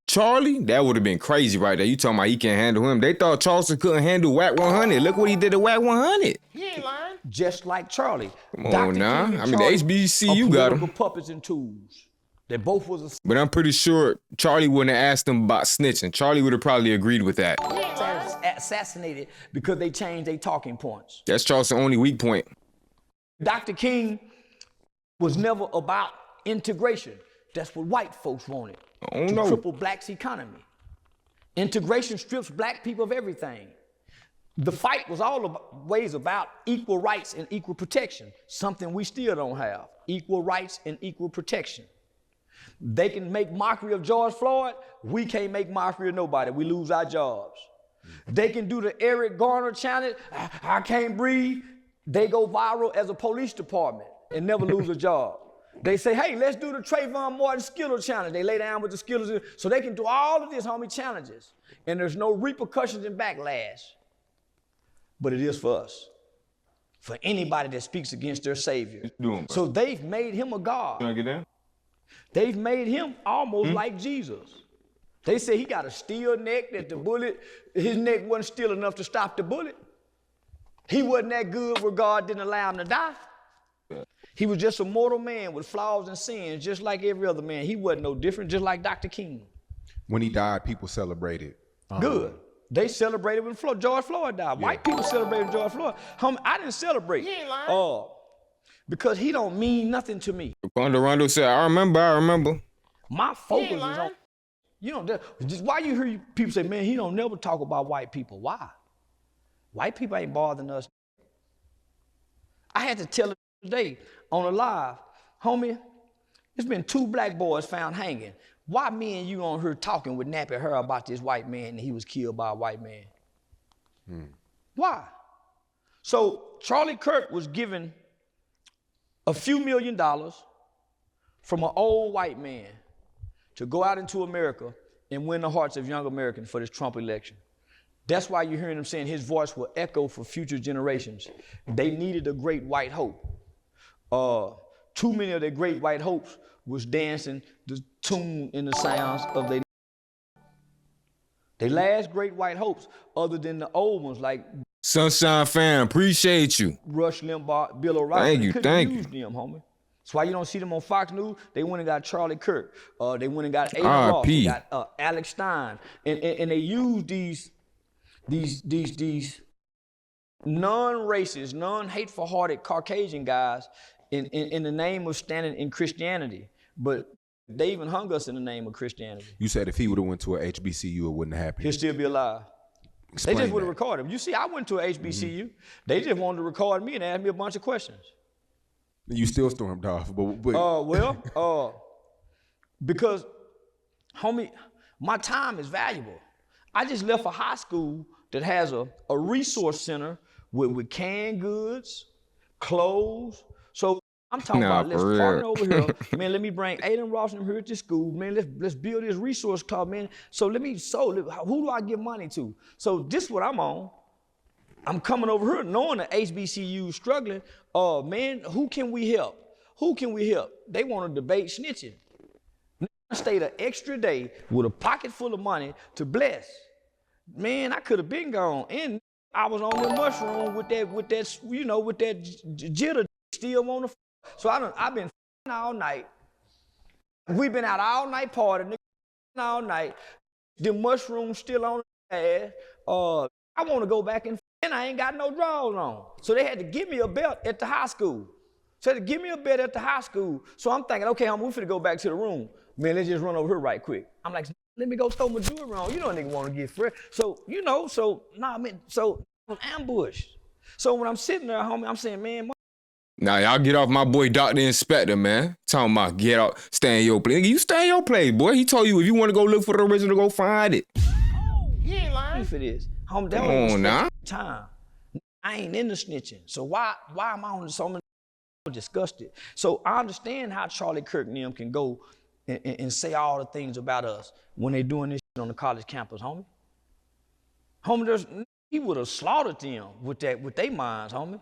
Charlie? That would have been crazy right there. You talking about he can't handle him. They thought Charleston couldn't handle Whack 100. Look what he did to Whack 100. He ain't lying. Just like Charlie. Come on Dr. now. King and I mean, the Charlie HBCU are got 'em. political puppets and tools. They both was But I'm pretty sure Charlie wouldn't have asked him about snitching. Charlie would have probably agreed with that. assassinated because they changed their talking points. That's Charleston's only weak point. Dr. King was never about integration. That's what white folks wanted. Oh, to no. cripple black's economy. Integration strips black people of everything. The fight was always about equal rights and equal protection, something we still don't have. Equal rights and equal protection. They can make mockery of George Floyd. We can't make mockery of nobody. We lose our jobs. They can do the Eric Garner challenge. I can't breathe. They go viral as a police department and never lose a job. They say, hey, let's do the Trayvon Martin Skittle challenge. They lay down with the Skittles. So they can do all of this, homie, challenges. And there's no repercussions and backlash. But it is for us. For anybody that speaks against their savior. So they've made him a god. You wanna get down? They've made him almost like Jesus. They say he got a steel neck, that the bullet, his neck wasn't steel enough to stop the bullet. He wasn't that good where God didn't allow him to die. He was just a mortal man with flaws and sins, just like every other man. He wasn't no different, just like Dr. King. When he died, people celebrated. Good. They celebrated when George Floyd died. White people celebrated George Floyd. I didn't celebrate. You ain't lying. Because he don't mean nothing to me. Rondo said, I remember. My focus You is ain't on, just why you hear people say, man, he don't never talk about white people. Why? White people ain't bothering us. I had to tell it today on a live, homie, there's been 2 black boys found hanging. Why me and you on here talking with nappy hair about this white man and he was killed by a white man? Why? So Charlie Kirk was given a few $1 million from an old white man to go out into America and win the hearts of young Americans for this Trump election. That's why you're hearing him saying his voice will echo for future generations. They needed a great white hope. Too many of their great white hopes was dancing the tune in the sounds of their last great white hopes, other than the old ones like Sunshine fam, appreciate you. Rush Limbaugh, Bill O'Reilly. Thank you. Use them, homie. That's why you don't see them on Fox News. They went and got Charlie Kirk. They went and got Adin Ross. They got Alex Stein, and they use these non-racist, non-hateful-hearted Caucasian guys in the name of standing in Christianity. But they even hung us in the name of Christianity. You said if he would have went to a HBCU, it wouldn't happen. He'll still be alive. Explain they just would have that. recorded him. You see, I went to a HBCU. They just wanted to record me and ask me a bunch of questions. You still stormed off, but because, homie, my time is valuable. I just left a high school that has a resource center with canned goods, clothes. So I'm talking about let's partner over here. Man, let me bring Adin Ross and here to school. Man, let's build this resource club, man. So who do I give money to? So this is what I'm on. I'm coming over here knowing the HBCU struggling. Man, who can we help? Who can we help? They want to debate snitching. I stayed an extra day with a pocket full of money to bless. Man, I could have been gone. And I was on the mushroom with that jitter still on the. So I've been all night. We've been out all night partying, all night. The mushroom still on the ass. I want to go back and I ain't got no drawers on. So they had to give me a belt at the high school. So they had to give me a belt at the high school. So I'm thinking, okay, we finna go back to the room. Man, let's just run over here right quick. I'm like, let me go throw my jewelry on. You know a nigga want to get fresh. So, ambush. So when I'm sitting there, homie, I'm saying, man, Now y'all get off my boy Dr. Inspector, man. Talking about get out, stay in your place. Nigga, you stay in your place, boy. He told you if you want to go look for the original, go find it. You ain't lying. for this. Homie, that Come was on now. time. I ain't into snitching. So why am I on so many disgusted? So I understand how Charlie Kirk and them can go and say all the things about us when they doing this shit on the college campus, homie. Homie, he would have slaughtered them with their minds, homie.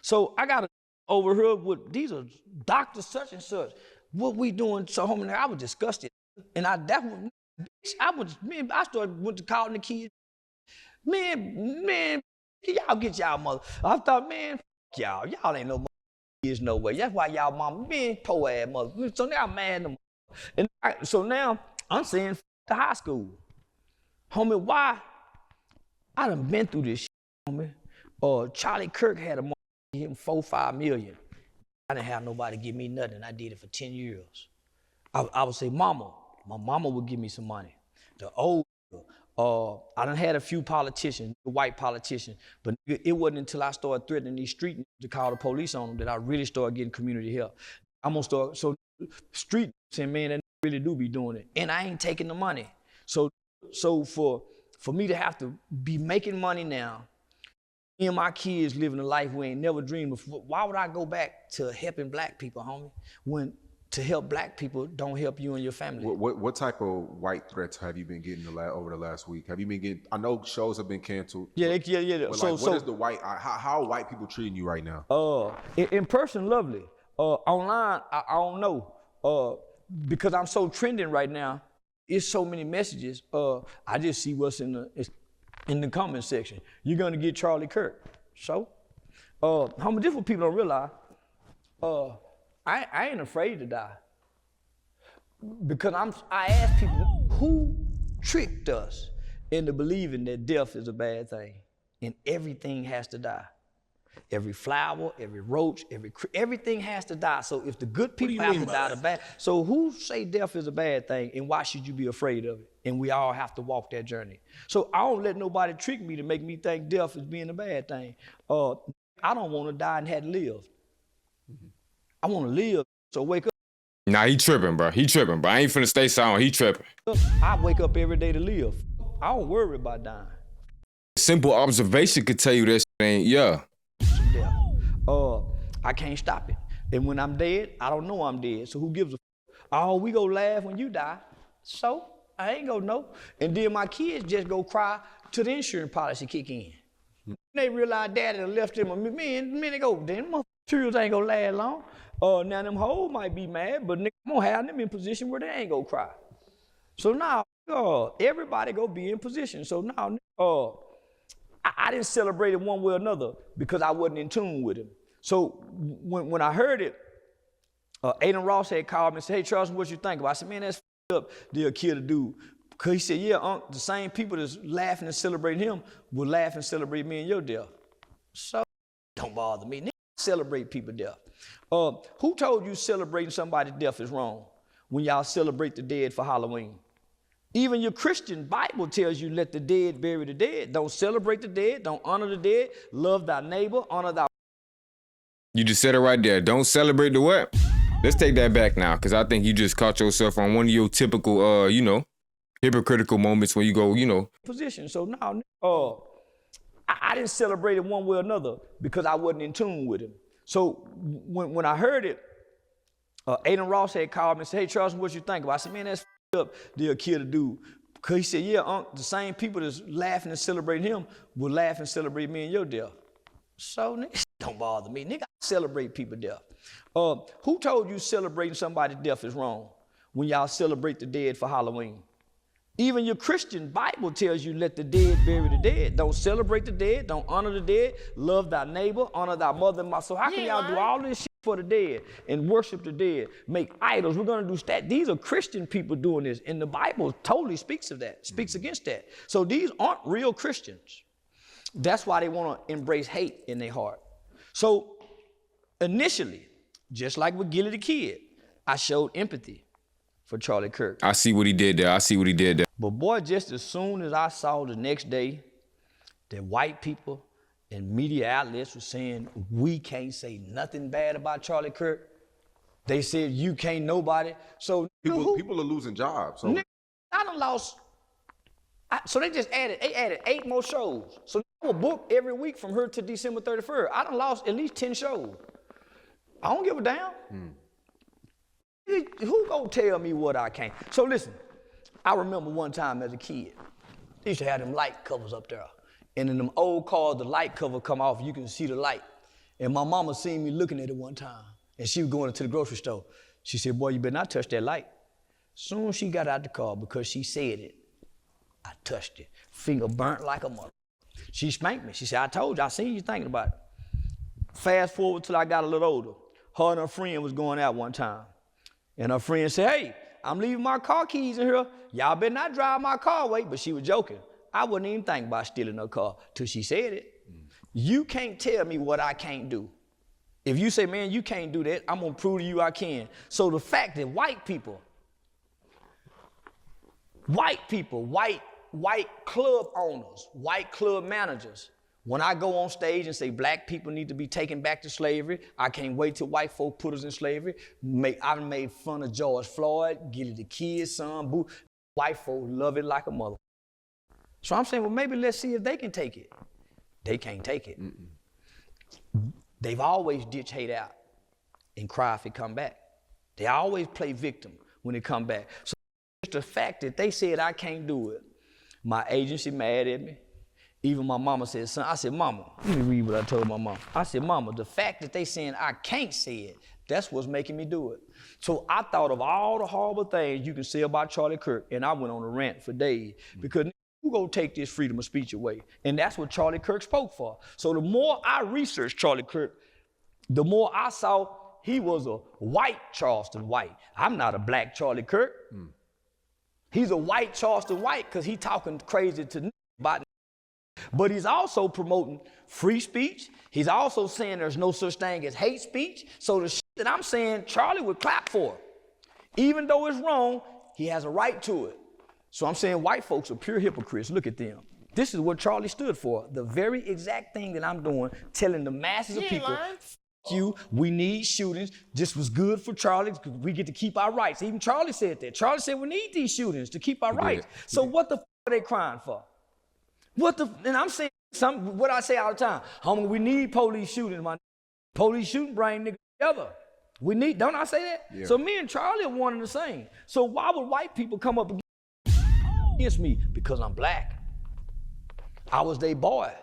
So I got over here with these are doctors such and such. What we doing? So homie, I was disgusted, and I went to calling the kids. Man, y'all get y'all mother. I thought, man, f y'all ain't no kids no way. That's why y'all mama, man, poor ass mother. So now I'm mad at them. And so now I'm saying the high school. Homie, why? I done been through this shit, homie. Charlie Kirk had a him 4-5 million. I didn't have nobody give me nothing. I did it for 10 years. I would say, mama. My mama would give me some money. The old, I done had a few politicians, white politicians, but it wasn't until I started threatening these street to call the police on them that I really started getting community help. I'm gonna start, so street saying, man, they really do be doing it. And I ain't taking the money. So for me to have to be making money now, me and my kids living a life we ain't never dreamed of, why would I go back to helping black people, homie, when to help black people don't help you and your family? What type of white threats have you been getting over the last week? Have you been getting? I know shows have been canceled. Yeah. But what is the white? How are white people treating you right now? In person, lovely. Online, I don't know. Because I'm so trending right now, it's so many messages. I just see what's in the comment section. You're gonna get Charlie Kirk. So, homie, this what people don't realize. I ain't afraid to die. Because I ask people, who tricked us into believing that death is a bad thing and everything has to die? Every flower, every roach, everything has to die. So if the good people have to die, the bad. So who say death is a bad thing and why should you be afraid of it? And we all have to walk that journey. So I don't let nobody trick me to make me think death is being a bad thing. I don't want to die and have to live. I want to live. So wake up. Nah, he tripping, bro. He tripping, bro. I ain't finna stay silent. He tripping. I wake up every day to live. I don't worry about dying. Simple observation could tell you that shit ain't, yeah. Death. I can't stop it. And when I'm dead, I don't know I'm dead. So who gives a f? Oh, we go laugh when you die. So I ain't gonna know. And then my kids just go cry till the insurance policy kick in. They realize daddy left them a minute ago. Then my children ain't gonna last long. Now them hoes might be mad, but nigga, I'm gonna have them in position where they ain't gonna cry. So now, everybody go be in position. So now, I didn't celebrate it one way or another because I wasn't in tune with him. So when I heard it, Aiden Ross had called me and said, hey, Charleston, what you think about? I said, man, that's up. They'll kill the dude. Because he said, yeah, the same people that's laughing and celebrating him will laugh and celebrate me and your death. So don't bother me. Nigga, celebrate people's death. Who told you celebrating somebody's death is wrong when y'all celebrate the dead for Halloween? Even your Christian Bible tells you let the dead bury the dead. Don't celebrate the dead. Don't honor the dead. Love thy neighbor. Honor thy. You just said it right there. Don't celebrate the what? Let's take that back now, because I think you just caught yourself on one of your typical, hypocritical moments where you go, Position. So now, I didn't celebrate it one way or another because I wasn't in tune with him. So when I heard it, Aiden Ross had called me and said, hey, Charleston, what you think about? I said, man, that's up. They'll kill the dude. Because he said, yeah, the same people that's laughing and celebrating him will laugh and celebrate me and your death. So, nigga, don't bother me. Nigga, I celebrate people's death. Who told you celebrating somebody's death is wrong when y'all celebrate the dead for Halloween? Even your Christian Bible tells you let the dead bury the dead. Don't celebrate the dead. Don't honor the dead. Love thy neighbor. Honor thy mother and my. So how can y'all do all this shit for the dead and worship the dead? Make idols. We're going to do that. These are Christian people doing this. And the Bible totally speaks of that, speaks against that. So these aren't real Christians. That's why they want to embrace hate in their heart. So initially, just like with Gilly the Kid, I showed empathy for Charlie Kirk. I see what he did there. But boy, just as soon as I saw the next day that white people and media outlets were saying, we can't say nothing bad about Charlie Kirk, they said, you can't nobody. So people are losing jobs. So. I done lost. So they just added 8 more shows. So I will book every week from here to December 31st. I done lost at least 10 shows. I don't give a damn. Who gonna tell me what I can't? So listen, I remember one time as a kid, they used to have them light covers up there. And in them old cars, the light cover come off, you can see the light. And my mama seen me looking at it one time, and she was going to the grocery store. She said, boy, you better not touch that light. Soon as she got out the car, because she said it, I touched it. Finger burnt like a mother. She spanked me. She said, I told you, I seen you thinking about it. Fast forward till I got a little older. Her and her friend was going out one time. And her friend said, hey, I'm leaving my car keys in here. Y'all better not drive my car away. But she was joking. I wouldn't even think about stealing her car till she said it. You can't tell me what I can't do. If you say, man, you can't do that, I'm going to prove to you I can. So the fact that white club owners, white club managers, when I go on stage and say black people need to be taken back to slavery, I can't wait till white folk put us in slavery. I've made fun of George Floyd, Gilly the Kid, son, boo. White folk love it like a mother. So I'm saying, well, maybe let's see if they can take it. They can't take it. They've always ditched hate out and cry if it come back. They always play victim when it come back. So it's the fact that they said I can't do it. My agency mad at me. Even my mama said, son, I said, mama, let me read what I told my mama. I said, mama, the fact that they saying I can't say it, that's what's making me do it. So I thought of all the horrible things you can say about Charlie Kirk, and I went on a rant for days. Because who gonna take this freedom of speech away? And that's what Charlie Kirk spoke for. So the more I researched Charlie Kirk, the more I saw he was a white Charleston white. I'm not a black Charlie Kirk. He's a white Charleston white because he talking crazy to about. But he's also promoting free speech. He's also saying there's no such thing as hate speech. So the shit that I'm saying, Charlie would clap for. Even though it's wrong, he has a right to it. So I'm saying white folks are pure hypocrites. Look at them. This is what Charlie stood for. The very exact thing that I'm doing, telling the masses of people, you, we need shootings. This was good for Charlie because we get to keep our rights. Even Charlie said that. Charlie said we need these shootings to keep our rights. So what the f are they crying for? And I'm saying what I say all the time. Homie, we need police shootings, my police shooting bring niggas together. We need, don't I say that? Yeah. So me and Charlie are one and the same. So why would white people come up against me? Because I'm black. I was their boy.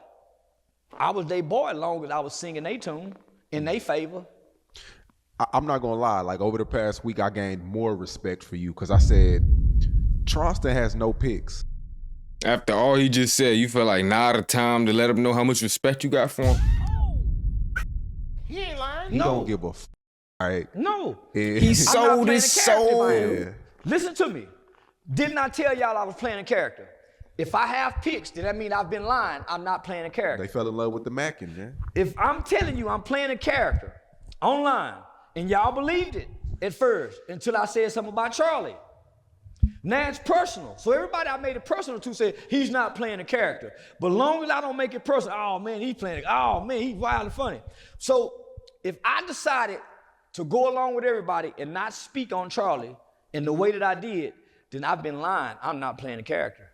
I was their boy as long as I was singing their tune in their favor. I'm not gonna lie, like over the past week, I gained more respect for you because I said, Charleston has no picks. After all he just said, you feel like now the time to let him know how much respect you got for him? He ain't lying. He don't give a f. Right? No. He sold his soul. Yeah. Listen to me. Didn't I tell y'all I was playing a character? If I have picks, then that means I've been lying. I'm not playing a character. They fell in love with the Mackin, man. If I'm telling you I'm playing a character online, and y'all believed it at first until I said something about Charlie. Now it's personal. So everybody I made it personal to said he's not playing a character. But long as I don't make it personal, oh man, he's playing, oh man, he's wild and funny. So if I decided to go along with everybody and not speak on Charlie in the way that I did, then I've been lying. I'm not playing a character.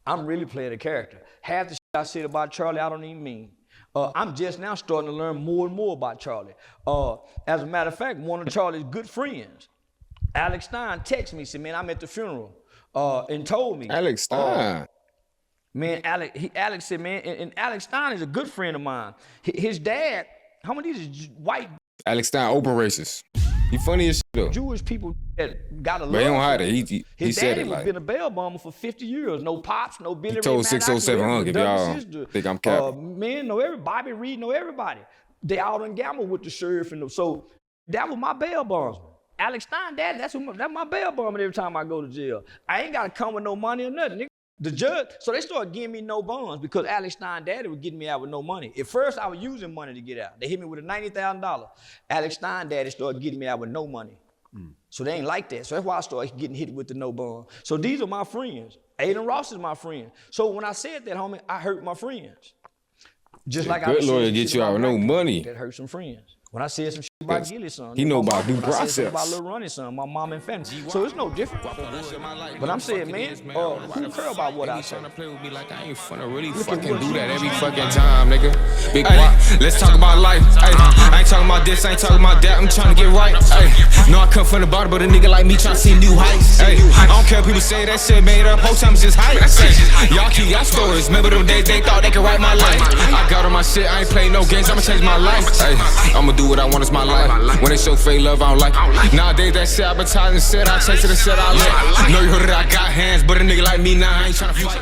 I'm really playing a character. Half the shit I said about Charlie, I don't even mean. I'm just now starting to learn more and more about Charlie. As a matter of fact, one of Charlie's good friends, Alex Stein, texted me, said, man, I'm at the funeral, and told me. Alex Stein. Man, Alex said, man, and Alex Stein is a good friend of mine. His dad, how many of these white Alex Stein, open racist. He funny as shit though. Jewish people that got a love. But he don't hide it. He said it like. His daddy been a bail bomber for 50 years. No pops, no Billy Ray. He told 607 Hunk if y'all think I'm capping. Man, know everybody. Bobby Reed know everybody. They out and gamble with the sheriff and so that was my bail bondsman. Alex Stein, dad, that's my bail bondsman every time I go to jail. I ain't gotta come with no money or nothing. The judge, so they started giving me no bonds because Alex Stein daddy was getting me out with no money. At first, I was using money to get out. They hit me with a $90,000. Alex Stein daddy started getting me out with no money. So they ain't like that. So that's why I started getting hit with the no bond. So these are my friends. Aiden Ross is my friend. So when I said that, homie, I hurt my friends. Just like I good lawyer get you out with no money. That hurt some friends. When I said some shit about Gilly's son, he know about due process. I said about Lil Ronnie's son, my mom and family. So it's no different. But I'm saying, man, who care about what I say? I ain't finna really fucking do that every fucking time, nigga. Big let's talk about life. I ain't talking about this, I ain't talking about that. I'm trying to get right. No, I come from the bottom, but a nigga like me trying to see new heights. I don't care if people say that shit made up. Whole time it's just hype. Y'all keep y'all stories. Remember them days they thought they could write my life. I got on my shit, I ain't playing no games. I'ma change my life. I'ma do what I want, it's my life. When they show fake love, I don't like it. Nowadays that shit advertising shit, I chase it and shit I like. Know you heard it, I got hands, but a nigga like me now, I ain't tryna fight.